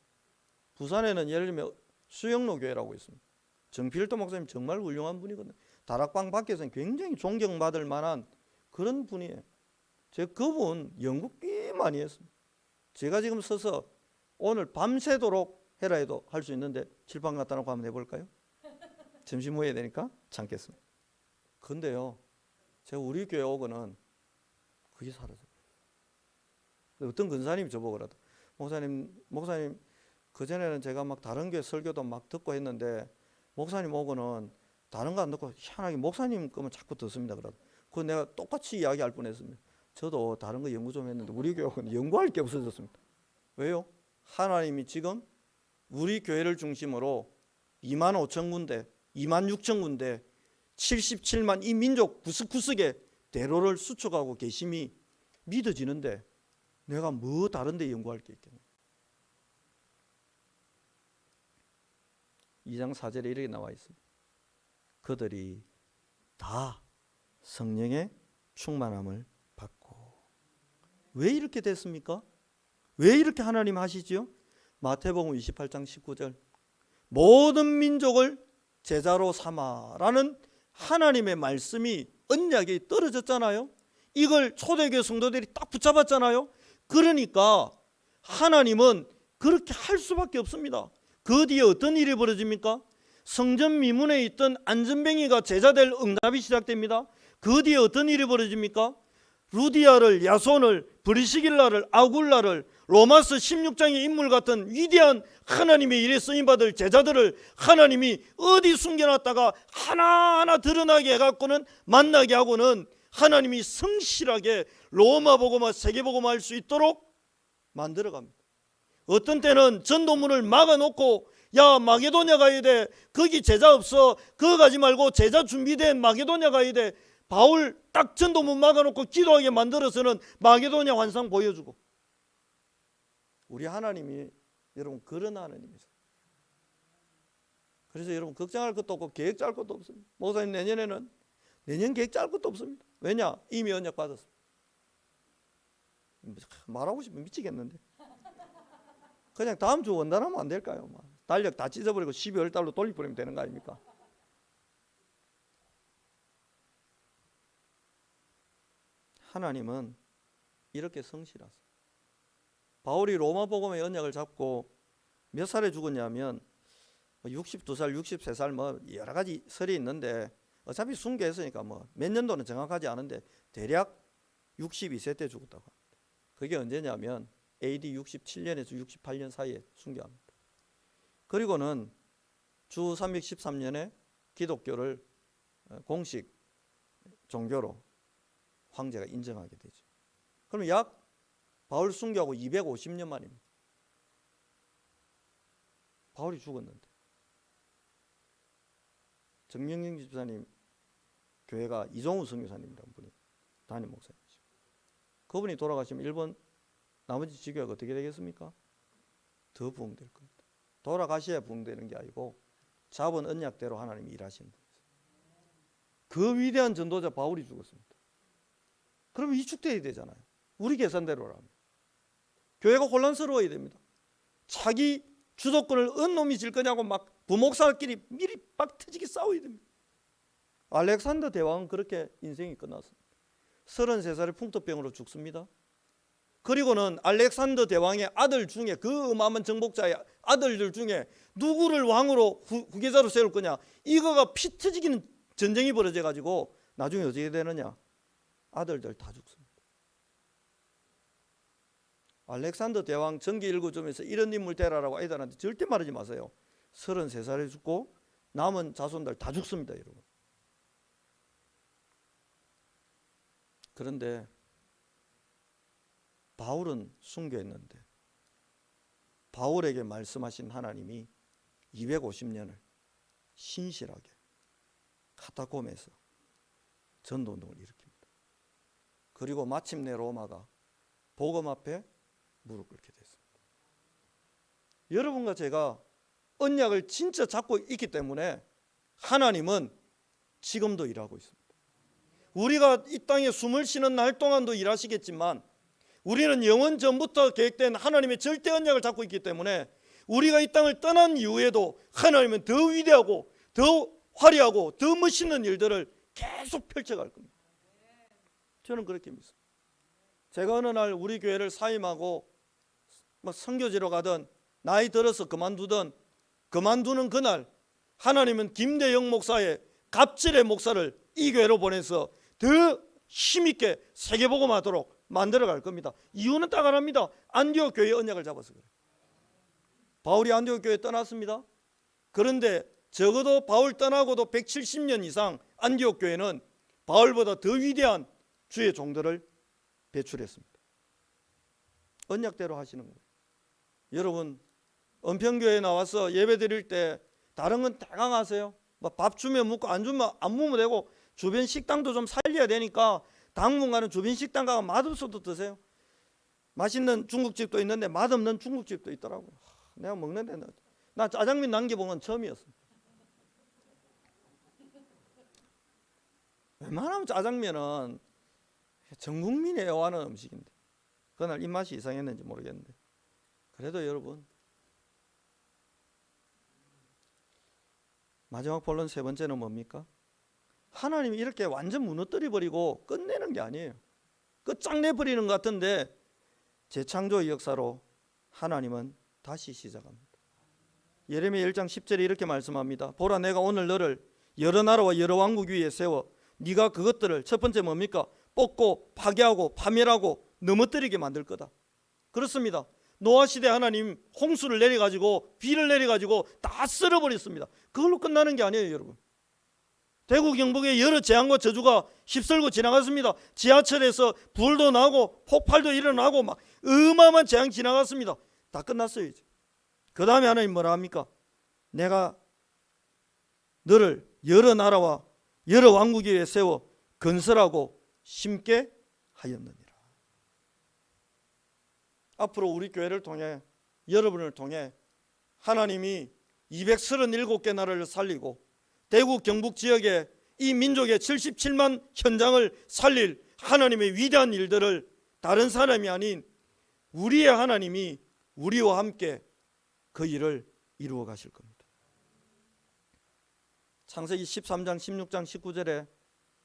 부산에는 예를 들면 수영로 교회라고 있습니다. 정필도 목사님 정말 훌륭한 분이거든요. 다락방 밖에서는 굉장히 존경받을 만한 그런 분이에요. 제가 그분 연구 꽤 많이 했습니다. 제가 지금 서서 오늘 밤새도록 해라 해도 할 수 있는데 칠판 갖다 놓고 한번 해볼까요? 점심 후에 해야 되니까 참겠습니다. 근데요, 제가 우리 교회 오고는 그게 사라져요. 어떤 근사님이 저보고 그러다. 목사님 그전에는 제가 막 다른 교회 설교도 막 듣고 했는데 목사님 오고는 다른 거 안 듣고 희한하게 목사님 거면 자꾸 듣습니다. 그러다. 그거 내가 똑같이 이야기할 뻔했습니다. 저도 다른 거 연구 좀 했는데 우리 교회는 연구할 게 없어졌습니다. 왜요? 하나님이 지금 우리 교회를 중심으로 2만 5천 군데, 2만 6천 군데, 77만 이 민족 구석구석에 대로를 수축하고 계심이 믿어지는데 내가 뭐 다른 데 연구할 게 있겠냐. 2장 4절에 이렇게 나와 있습니다. 그들이 다 성령의 충만함을 받고. 왜 이렇게 됐습니까? 왜 이렇게 하나님 하시지요? 마태복음 28장 19절 모든 민족을 제자로 삼아라는 하나님의 말씀이 언약이 떨어졌잖아요. 이걸 초대교회 성도들이 딱 붙잡았잖아요. 그러니까 하나님은 그렇게 할 수밖에 없습니다. 그 뒤에 어떤 일이 벌어집니까? 성전 미문에 있던 안전뱅이가 제자될 응답이 시작됩니다. 그 뒤에 어떤 일이 벌어집니까? 루디아를, 야손을, 브리시길라를, 아굴라를, 로마서 16장의 인물 같은 위대한 하나님의 일에 쓰임받을 제자들을 하나님이 어디 숨겨놨다가 하나하나 드러나게 해갖고는 만나게 하고는 하나님이 성실하게 로마 복음화, 세계 복음화 할 수 있도록 만들어갑니다. 어떤 때는 전도문을 막아놓고 야 마게도냐 가야 돼. 거기 제자 없어. 그거 가지 말고 제자 준비된 마게도냐 가야 돼. 바울 딱 전도문 막아놓고 기도하게 만들어서는 마게도냐 환상 보여주고. 우리 하나님이 여러분 그런 하나님이세요. 그래서 여러분 걱정할 것도 없고 계획 짤 것도 없습니다. 목사님 내년 계획 짤 것도 없습니다. 왜냐? 이미 언약 받았습니다. 말하고 싶으면 미치겠는데. 그냥 다음 주 원단하면 안 될까요? 달력 다 찢어버리고 12월 달로 돌려버리면 되는 거 아닙니까? 하나님은 이렇게 성실하세요. 바울이 로마 복음의 언약을 잡고 몇 살에 죽었냐면 62살, 63살 뭐 여러 가지 설이 있는데 어차피 순교했으니까 뭐 몇 년도는 정확하지 않은데 대략 62세 때 죽었다고 합니다. 그게 언제냐면 AD 67년에서 68년 사이에 순교합니다. 그리고는 주 313년에 기독교를 공식 종교로 황제가 인정하게 되죠. 그러면 약 바울 순교하고 250년 만입니다. 바울이 죽었는데 정명영 집사님 교회가 이종우 선교사님이라는 분이 담임 목사님이죠. 그분이 돌아가시면 일본 나머지 지교회가 어떻게 되겠습니까? 더 부흥될 겁니다. 돌아가셔야 부흥되는 게 아니고 잡은 언약대로 하나님이 일하신다. 그 위대한 전도자 바울이 죽었습니다. 그러면 이축돼야 되잖아요. 우리 계산대로라면. 교회가 혼란스러워야 됩니다. 자기 주도권을 어느 놈이 질 거냐고 막 부목사끼리 미리 빡 터지게 싸워야 됩니다. 알렉산더 대왕은 그렇게 인생이 끝났습니다. 33살에 풍토병으로 죽습니다. 그리고는 알렉산더 대왕의 아들 중에 그 어마어마한 정복자의 아들들 중에 누구를 왕으로 후계자로 세울 거냐, 이거가 피 터지기는 전쟁이 벌어져 가지고 나중에 어떻게 되느냐, 아들들 다 죽습니다. 알렉산더 대왕 전기 일구점에서 이런 인물 되라라고 아이들한테 절대 말하지 마세요. 33살에 죽고 남은 자손들 다 죽습니다, 여러분. 그런데 바울은 순교했는데 바울에게 말씀하신 하나님이 250년을 신실하게 카타콤에서 전도운동을 일으킵니다. 그리고 마침내 로마가 복음 앞에 무릎 꿇게 됐습니다. 여러분과 제가 언약을 진짜 잡고 있기 때문에 하나님은 지금도 일하고 있습니다. 우리가 이 땅에 숨을 쉬는 날 동안도 일하시겠지만 우리는 영원 전부터 계획된 하나님의 절대 언약을 잡고 있기 때문에 우리가 이 땅을 떠난 이후에도 하나님은 더 위대하고 더 화려하고 더 멋있는 일들을 계속 펼쳐갈 겁니다. 저는 그렇게 믿습니다. 제가 어느 날 우리 교회를 사임하고 선교지로 가든 나이 들어서 그만두는 그날 하나님은 김대영 목사의 갑질의 목사를 이 교회로 보내서 더 힘있게 세계복음하도록 만들어갈 겁니다. 이유는 딱 하나입니다. 안디옥 교회의 언약을 잡아서 그래요. 바울이 안디옥 교회에 떠났습니다. 그런데 적어도 바울 떠나고도 170년 이상 안디옥 교회는 바울보다 더 위대한 주의 종들을 배출했습니다. 언약대로 하시는 거예요. 여러분, 은평교회에 나와서 예배 드릴 때 다른 건 대강 하세요. 밥 주면 묵고 안 주면 안 먹으면 되고 주변 식당도 좀 살려야 되니까 당분간은 주변 식당 가서 맛없어도 드세요. 맛있는 중국집도 있는데 맛없는 중국집도 있더라고요. 내가 먹는데 나 짜장면 남겨본 건 처음이었어. 웬만하면 짜장면은 전 국민이 애호하는 음식인데 그날 입맛이 이상했는지 모르겠는데 그래도 여러분, 마지막 본론 세 번째는 뭡니까? 하나님이 이렇게 완전 무너뜨려 버리고 끝내는 게 아니에요. 끝장내버리는 것 같은데 재창조의 역사로 하나님은 다시 시작합니다. 예레미야 1장 10절에 이렇게 말씀합니다. 보라, 내가 오늘 너를 여러 나라와 여러 왕국 위에 세워 네가 그것들을, 첫 번째 뭡니까? 뽑고 파괴하고 파멸하고 넘어뜨리게 만들 거다. 그렇습니다. 노아 시대 하나님 홍수를 내려가지고 비를 내려가지고 다 쓸어버렸습니다. 그걸로 끝나는 게 아니에요, 여러분. 대구 경북에 여러 재앙과 저주가 휩쓸고 지나갔습니다. 지하철에서 불도 나고 폭발도 일어나고 막 어마어마한 재앙 지나갔습니다. 다 끝났어요, 이제. 그 다음에 하나님 뭐라 합니까? 내가 너를 여러 나라와 여러 왕국 위에 세워 건설하고 심게 하였느니라. 앞으로 우리 교회를 통해, 여러분을 통해 하나님이 237개 나라를 살리고 대구 경북 지역의 이 민족의 77만 현장을 살릴 하나님의 위대한 일들을 다른 사람이 아닌 우리의 하나님이 우리와 함께 그 일을 이루어 가실 겁니다. 창세기 13장 16장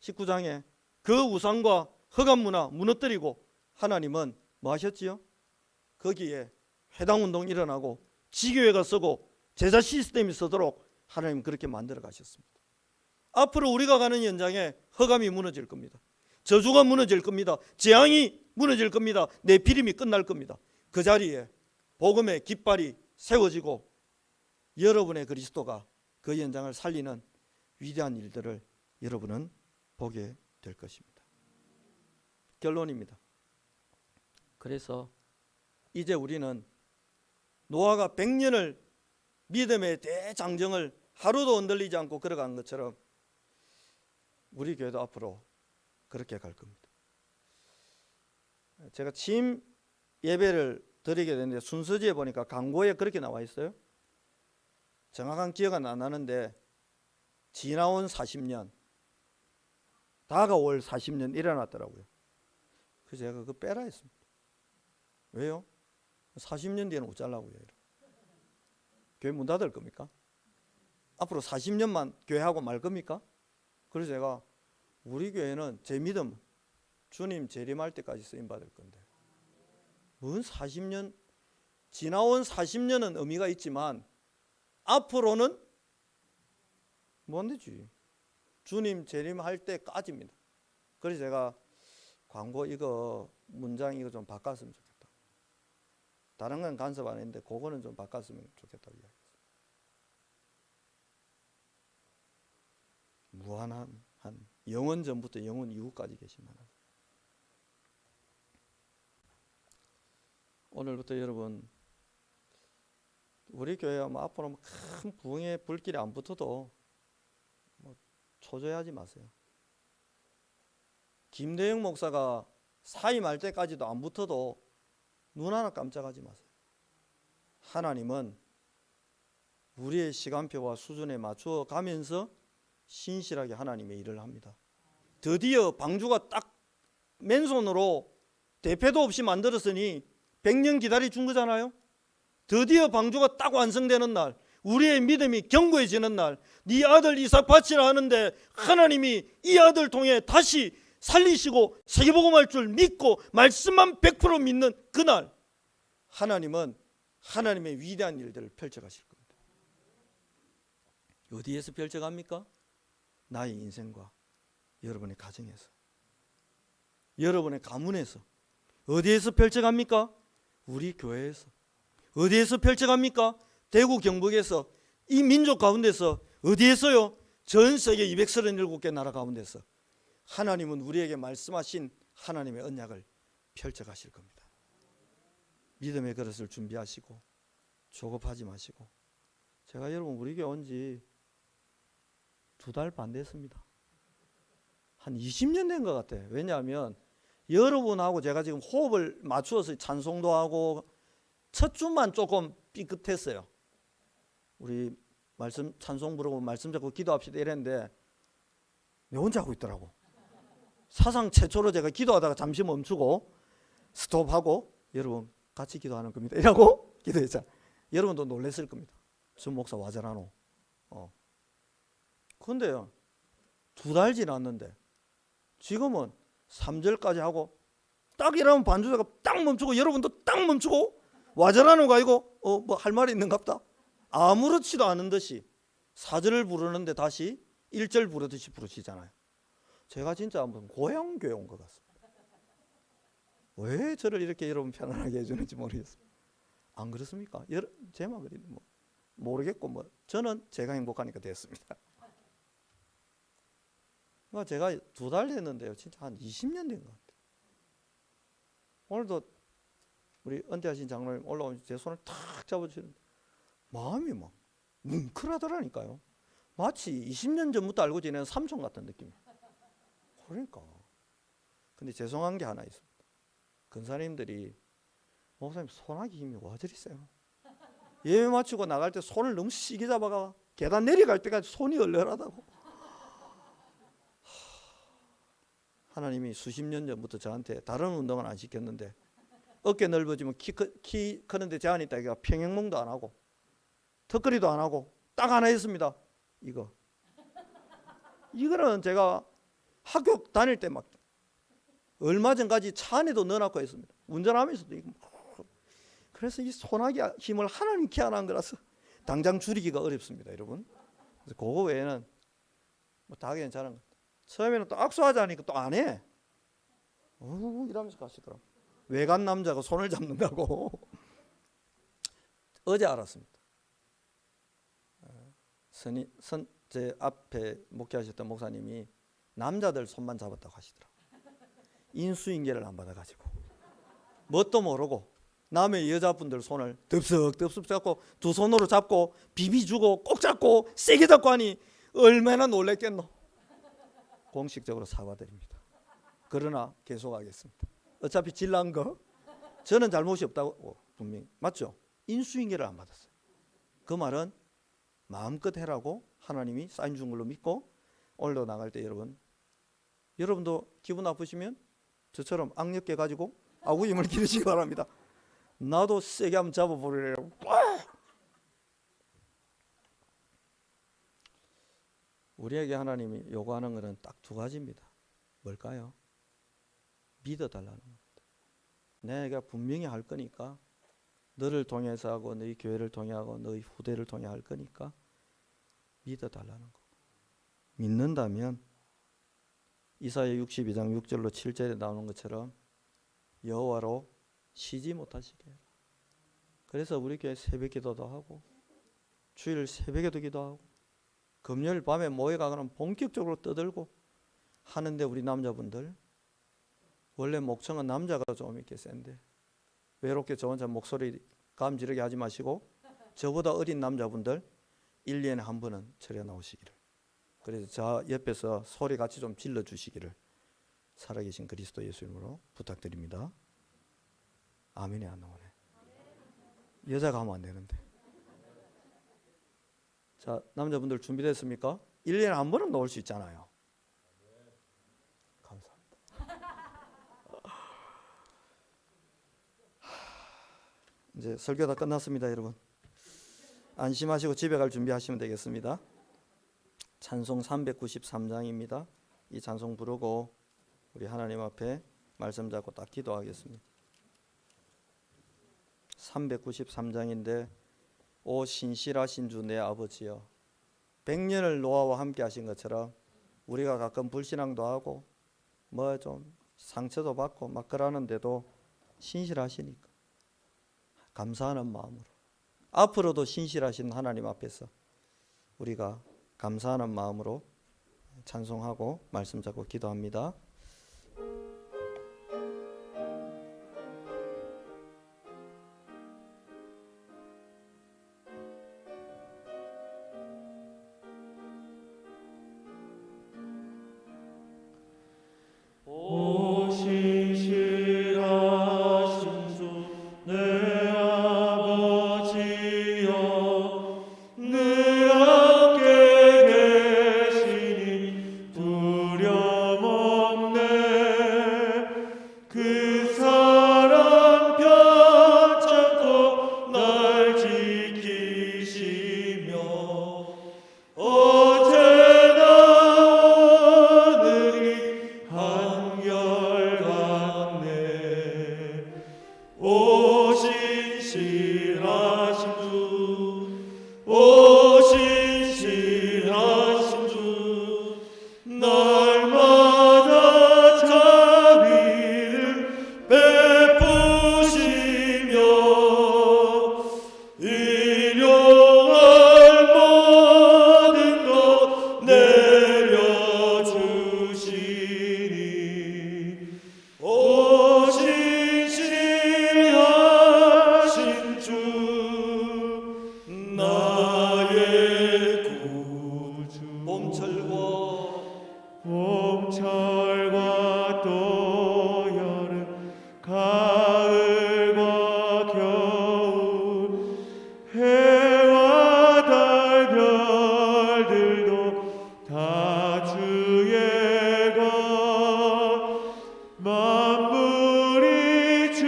19장에 그 우상과 흑암 문화 무너뜨리고 하나님은 뭐 하셨지요? 거기에 회당운동 일어나고 지교회가 서고 제자 시스템이 서도록 하나님 그렇게 만들어 가셨습니다. 앞으로 우리가 가는 현장에 흑암이 무너질 겁니다. 저주가 무너질 겁니다. 재앙이 무너질 겁니다. 내피림이 끝날 겁니다. 그 자리에 복음의 깃발이 세워지고 여러분의 그리스도가 그 현장을 살리는 위대한 일들을 여러분은 보게 될 것입니다. 결론입니다. 그래서 이제 우리는 노아가 100년을 믿음의 대장정을 하루도 흔들리지 않고 걸어간 것처럼 우리 교회도 앞으로 그렇게 갈 겁니다. 제가 취임 예배를 드리게 되는데 순서지에 보니까 광고에 그렇게 나와 있어요. 정확한 기억은 안 나는데 지나온 40년, 다가올 40년 일어났더라고요. 그래서 제가 그거 빼라 했습니다. 왜요? 40년 뒤에는 어쩌려고요? 교회 문 닫을 겁니까? 앞으로 40년만 교회하고 말 겁니까? 그래서 제가 우리 교회는 제 믿음 주님 재림할 때까지 쓰임받을 건데 뭔 40년, 지나온 40년은 의미가 있지만 앞으로는 뭐 안 되지. 주님 재림할 때까지입니다. 그래서 제가 광고 이거 문장 이거 좀 바꿨으면 좋겠다. 다른 건 간섭 안 했는데 그거는 좀 바꿨으면 좋겠다고 이야기했어요. 무한한 한 영원 전부터 영원 이후까지 계신 하나님. 오늘부터 여러분 우리 교회가 뭐 앞으로 큰 부흥의 불길이 안 붙어도 뭐 초조해하지 마세요. 김대영 목사가 사임할 때까지도 안 붙어도 눈 하나 깜짝하지 마세요. 하나님은 우리의 시간표와 수준에 맞추어 가면서 신실하게 하나님의 일을 합니다. 드디어 방주가 딱 맨손으로 대패도 없이 만들었으니 100년 기다려 준 거잖아요. 드디어 방주가 딱 완성되는 날, 우리의 믿음이 견고해지는 날, 네 아들 이삭 바치라 하는데 하나님이 이 아들 통해 다시 살리시고 세계복음할 줄 믿고 말씀만 100% 믿는 그날, 하나님은 하나님의 위대한 일들을 펼쳐가실 겁니다. 어디에서 펼쳐갑니까? 나의 인생과 여러분의 가정에서, 여러분의 가문에서. 어디에서 펼쳐갑니까? 우리 교회에서. 어디에서 펼쳐갑니까? 대구 경북에서. 이 민족 가운데서. 어디에서요? 전 세계 237개 나라 가운데서 하나님은 우리에게 말씀하신 하나님의 언약을 펼쳐가실 겁니다. 믿음의 그릇을 준비하시고 조급하지 마시고. 제가 여러분 우리 교회 온 지 2달 반 됐습니다. 한 20년 된 것 같아요. 왜냐하면 여러분하고 제가 지금 호흡을 맞추어서 찬송도 하고 첫 주만 조금 삐끗했어요. 우리 말씀 찬송 부르고 말씀 잡고 기도합시다 이랬는데 내 혼자 하고 있더라고. 사상 최초로 제가 기도하다가 잠시 멈추고 스톱하고 여러분 같이 기도하는 겁니다 이라고 기도했잖아. 여러분도 놀랐을 겁니다. 전 목사 와자라노. 그런데요 2달 지났는데 지금은 3절까지 하고 딱 이러면 반주자가 딱 멈추고 여러분도 딱 멈추고 와자라는 거 아니고 뭐 할 말이 있는갑다. 아무렇지도 않은 듯이 4절을 부르는데 다시 1절 부르듯이 부르시잖아요. 제가 진짜 한번 고향교회 온 것 같습니다. 왜 저를 이렇게 여러분 편안하게 해주는지 모르겠습니다. 안 그렇습니까? 제 말이 뭐 모르겠고 뭐 저는 제가 행복하니까 됐습니다. 제가 2달 됐는데요. 진짜 한 20년 된 것 같아요. 오늘도 우리 은퇴하신 장로님 올라오면서 제 손을 탁 잡아주시는데 마음이 막 뭉클하더라니까요. 마치 20년 전부터 알고 지내는 삼촌 같은 느낌이에요. 그러니까. 근데 죄송한 게 하나 있습니다. 근사님들이 목사님 손하기 힘이 와 저리 세요. 예배 마치고 나갈 때 손을 너무 시게 잡아가 계단 내려갈 때까지 손이 얼얼하다고. 하나님이 수십 년 전부터 저한테 다른 운동은 안 시켰는데 어깨 넓어지면 키 크는데 제한이 있다. 이거 평행몽도 안 하고 턱걸이도 안 하고 딱 하나 했습니다. 이거는 제가 학교 다닐 때 막 얼마 전까지 차 안에도 넣어놓고 했습니다. 운전하면서도 이거. 그래서 이 손하기 힘을 하나님 키워놓은 거라서 당장 줄이기가 어렵습니다, 여러분. 그래서 그거 외에는 뭐 다 괜찮은 것 같아요. 처음에는 또 악수하자니까 또 안 해. 이러면서 가시더라고요. 외간 남자가 손을 잡는다고. 어제 알았습니다. 제 앞에 목회하셨던 목사님이 남자들 손만 잡았다고 하시더라고요. 인수인계를 안 받아가지고 뭣도 모르고 남의 여자분들 손을 덥석덥석 잡고 두 손으로 잡고 비비주고 꼭 잡고 세게 잡고 하니 얼마나 놀랬겠노. 공식적으로 사과드립니다. 그러나 계속하겠습니다. 어차피 질난 거 저는 잘못이 없다고 분명히 맞죠? 인수인계를 안 받았어요. 그 말은 마음껏 해라고 하나님이 사인 준 걸로 믿고 올려나갈 때 여러분도 기분 나쁘시면 저처럼 악력계 가지고 아구임을 기르시기 바랍니다. 나도 세게 한번 잡아보려고. 우리에게 하나님이 요구하는 것은 딱 두 가지입니다. 뭘까요? 믿어달라는 겁니다. 내가 분명히 할 거니까, 너를 통해서 하고 너희 교회를 통해 하고 너희 후대를 통해 할 거니까 믿어달라는 거. 믿는다면 이사야 62장 6절로 7절에 나오는 것처럼 여호와로 쉬지 못하시게 해라. 그래서 우리 교회 새벽 기도도 하고 주일 새벽에도 기도하고 금요일 밤에 모여가거나 본격적으로 떠들고 하는데, 우리 남자분들 원래 목청은 남자가 좀 이렇게 센데 외롭게 저 혼자 목소리 감지르게 하지 마시고 저보다 어린 남자분들 1년에 한 번은 절에 나오시기를, 그래서 저 옆에서 소리 같이 좀 질러주시기를 살아계신 그리스도 예수 이름으로 부탁드립니다. 아멘이 안 나오네. 여자가 하면 안 되는데. 자, 남자분들 준비됐습니까? 1년에 한 번은 나올 수 있잖아요. 감사합니다. 이제 설교 다 끝났습니다, 여러분. 안심하시고 집에 갈 준비하시면 되겠습니다. 찬송 393장입니다. 이 찬송 부르고 우리 하나님 앞에 말씀 잡고 딱 기도하겠습니다. 393장인데 오 신실하신 주 내 아버지여, 100년을 노아와 함께 하신 것처럼 우리가 가끔 불신앙도 하고 뭐 좀 상처도 받고 막 그러는데도 신실하시니까 감사하는 마음으로 앞으로도 신실하신 하나님 앞에서 우리가 감사하는 마음으로 찬송하고 말씀 잡고 기도합니다. 봄철과 또 여름 가을과 겨울 해와 달 별들도 다 주의 것 만물이 주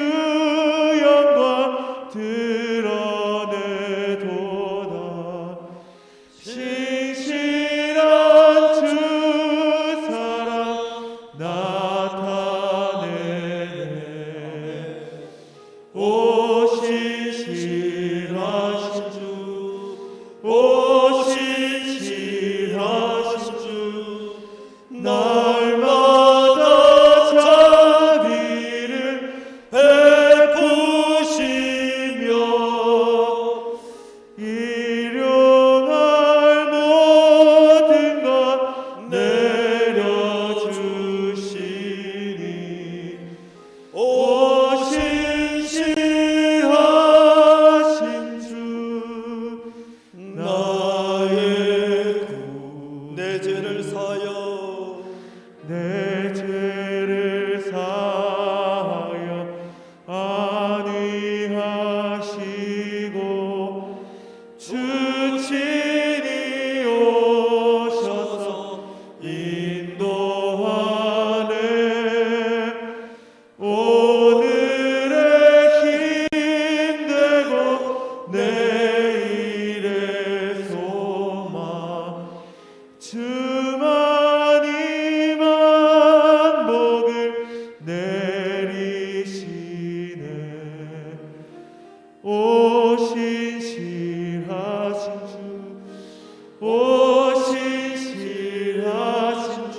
영광 드러내도다 신실한 주 사랑 나타내네 오 신실하신 주 오 신실하신 주 날마다 자비를 베푸시며 일용할 모든 것 내려주시니 오 신실하신 주 나의 구 내 죄를 사여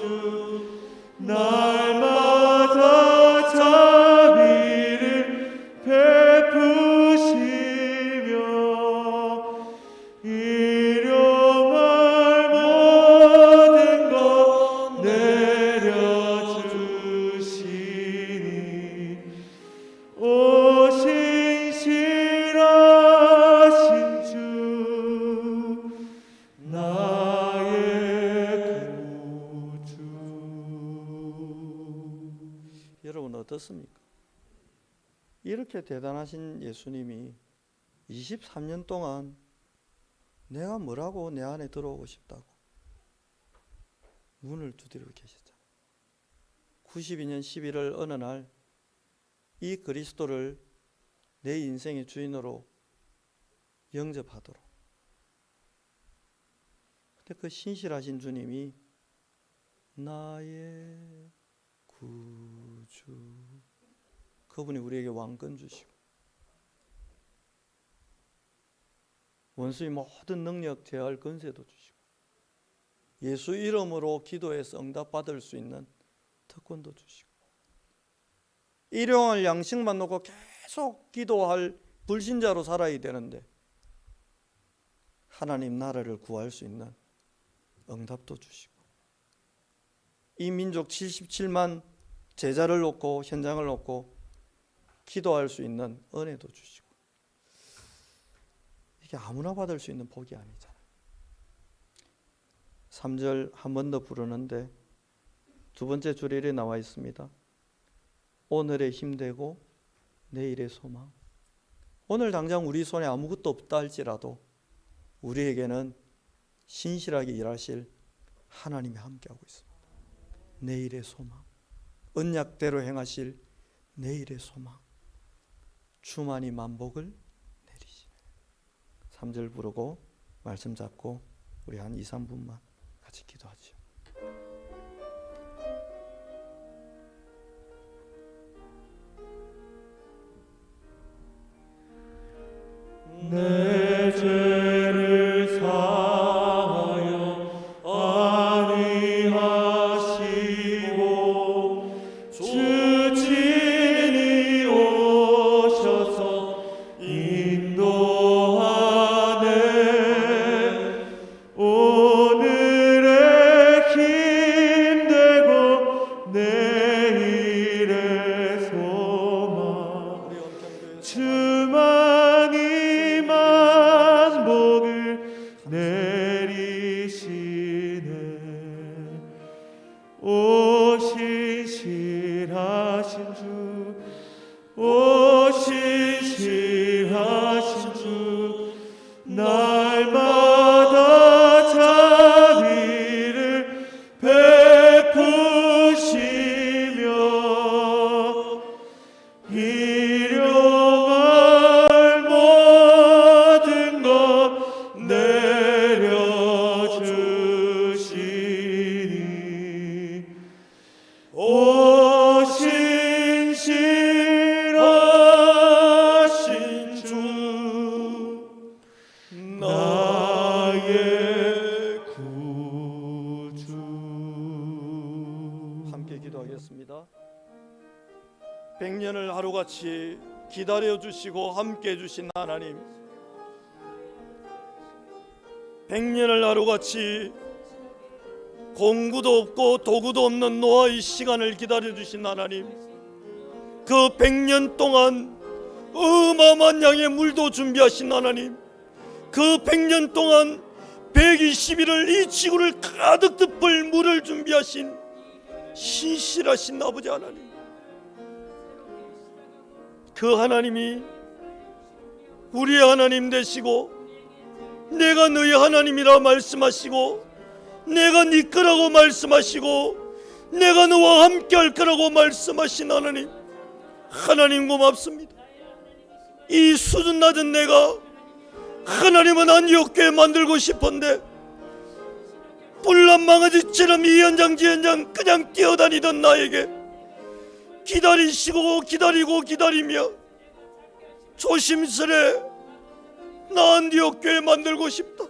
주 날마다 자비를 베푸시며 일용할 모든 것 내려주시니 오신 신실하신 주 나의 구주. 여러분 어떻습니까? 이렇게 대단하신 예수님이 23년 동안 내가 뭐라고 내 안에 들어오고 싶다고 문을 두드리고 계셨잖아요. 92년 11월 어느 날 이 그리스도를 내 인생의 주인으로 영접하도록. 근데 그 신실하신 주님이 나의 구주, 그분이 우리에게 왕권 주시고 원수의 모든 능력 제어할 권세도 주시고 예수 이름으로 기도해서 응답받을 수 있는 특권도 주시고 일용할 양식만 놓고 계속 기도할 불신자로 살아야 되는데 하나님 나라를 구할 수 있는 응답도 주시고 이 민족 77만 제자를 놓고 현장을 놓고 기도할 수 있는 은혜도 주시고 이게 아무나 받을 수 있는 복이 아니잖아요. 3절 한 번 더 부르는데 두 번째 줄에 나와 있습니다. 오늘의 힘되고 내일의 소망. 오늘 당장 우리 손에 아무것도 없다 할지라도 우리에게는 신실하게 일하실 하나님이 함께하고 있습니다. 내일의 소망, 언약대로 행하실 내일의 소망, 주만이 만복을 내리시네. 3절 부르고 말씀 잡고 우리 한 2, 3분만 같이 기도하죠. 내 죄를 사하여 안위하시고 주 친히 오셔서 인도하네. 오늘의 힘되고 내일의 소망 주만이 만복을 내리시네. 오신 실하신 주, 오신 실하신 주 날마다 자비를 베푸시며 일용할 모든 것 내려주시니 오신 실하신 주 나의 구주. 함께 기도하겠습니다. 100년을 하루같이 기다려주시고 함께해 주신 하나님, 100년을 하루같이 공구도 없고 도구도 없는 노아의 시간을 기다려주신 하나님, 그 100년 동안 어마어마한 양의 물도 준비하신 하나님, 그 100년 동안 120일을 이 지구를 가득 덮을 물을 준비하신 신실하신 아버지 하나님, 그 하나님이 우리의 하나님 되시고 내가 너희 하나님이라 말씀하시고 내가 네 거라고 말씀하시고 내가 너와 함께 할 거라고 말씀하신 하나님, 하나님 고맙습니다. 이 수준 낮은 내가 하나님은 안디옥교회 만들고 싶은데 뿔난 망아지처럼 이 현장 저 현장 그냥 뛰어다니던 나에게 기다리시고 기다리고 기다리며 조심스레 나 안디옥교회 만들고 싶다,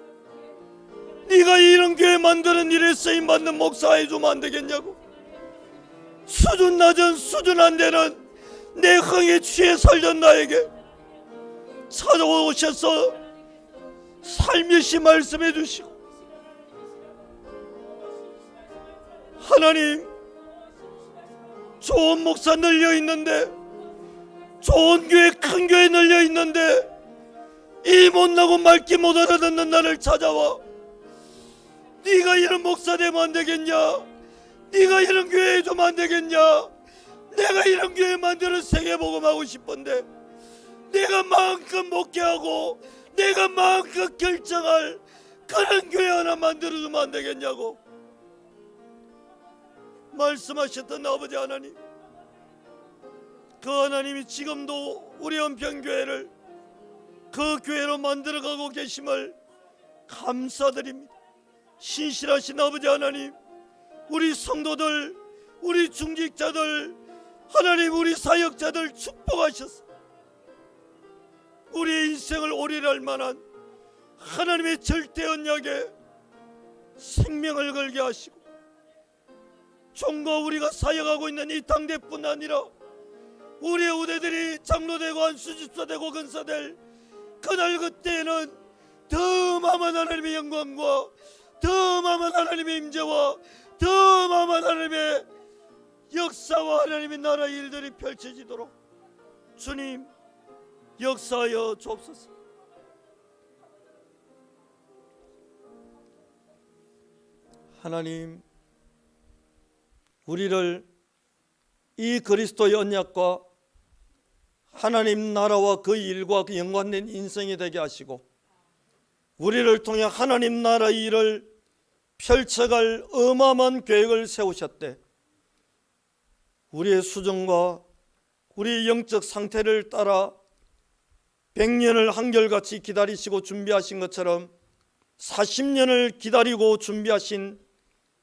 네가 이런 교회 만드는 일에 쓰임받는 목사 해주면 안 되겠냐고. 수준 낮은 수준 안 되는 내 흥에 취해 살던 나에게 찾아오셔서 살며시 말씀해 주시고, 하나님 좋은 목사 늘려 있는데, 좋은 교회 큰 교회 늘려 있는데 이 못나고 맑기 못 알아듣는 나를 찾아와 네가 이런 목사 되면 안 되겠냐, 네가 이런 교회 해주면 안 되겠냐, 내가 이런 교회 만들어 세계복음하고 싶은데 내가 마음껏 목회하고 내가 마음껏 결정할 그런 교회 하나 만들어주면 안 되겠냐고 말씀하셨던 아버지 하나님, 그 하나님이 지금도 우리 은평교회를 그 교회로 만들어가고 계심을 감사드립니다. 신실하신 아버지 하나님, 우리 성도들, 우리 중직자들, 하나님 우리 사역자들 축복하셔서 우리의 인생을 오래할 만한 하나님의 절대 언약에 생명을 걸게 하시고, 종과 우리가 사역하고 있는 이 당대뿐 아니라 우리의 후대들이 장로되고 안수집사되고 근사될 그날 그때에는 더 마음한 하나님의 영광과 더 마음한 하나님의 임재와 더 마음한 하나님의 역사와 하나님의 나라 일들이 펼쳐지도록 주님 역사하여 주옵소서. 하나님, 우리를 이 그리스도의 언약과 하나님 나라와 그 일과 그 연관된 인생이 되게 하시고, 우리를 통해 하나님 나라의 일을 펼쳐갈 어마어마한 계획을 세우셨대. 우리의 수준과 우리의 영적 상태를 따라 100년을 한결같이 기다리시고 준비하신 것처럼 40년을 기다리고 준비하신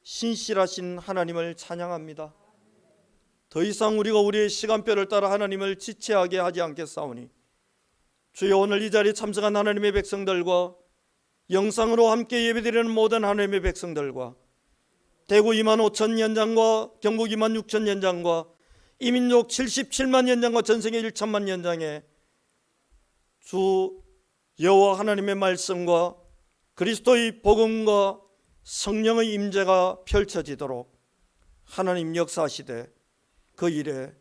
신실하신 하나님을 찬양합니다. 더 이상 우리가 우리의 시간표를 따라 하나님을 지체하게 하지 않겠사오니, 주여 오늘 이 자리에 참석한 하나님의 백성들과 영상으로 함께 예배드리는 모든 하나님의 백성들과 대구 2만 5천 연장과 경북 2만 6천 연장과 이민족 77만 연장과 전세계 1천만 연장에 주 여호와 하나님의 말씀과 그리스도의 복음과 성령의 임재가 펼쳐지도록 하나님 역사하시되, 그 일에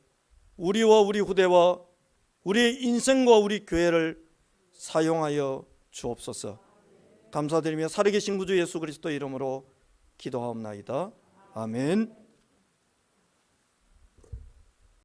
우리와 우리 후대와 우리의 인생과 우리 교회를 사용하여 주옵소서. 감사드리며 살아계신 구주 예수 그리스도 이름으로 기도하옵나이다. 아멘.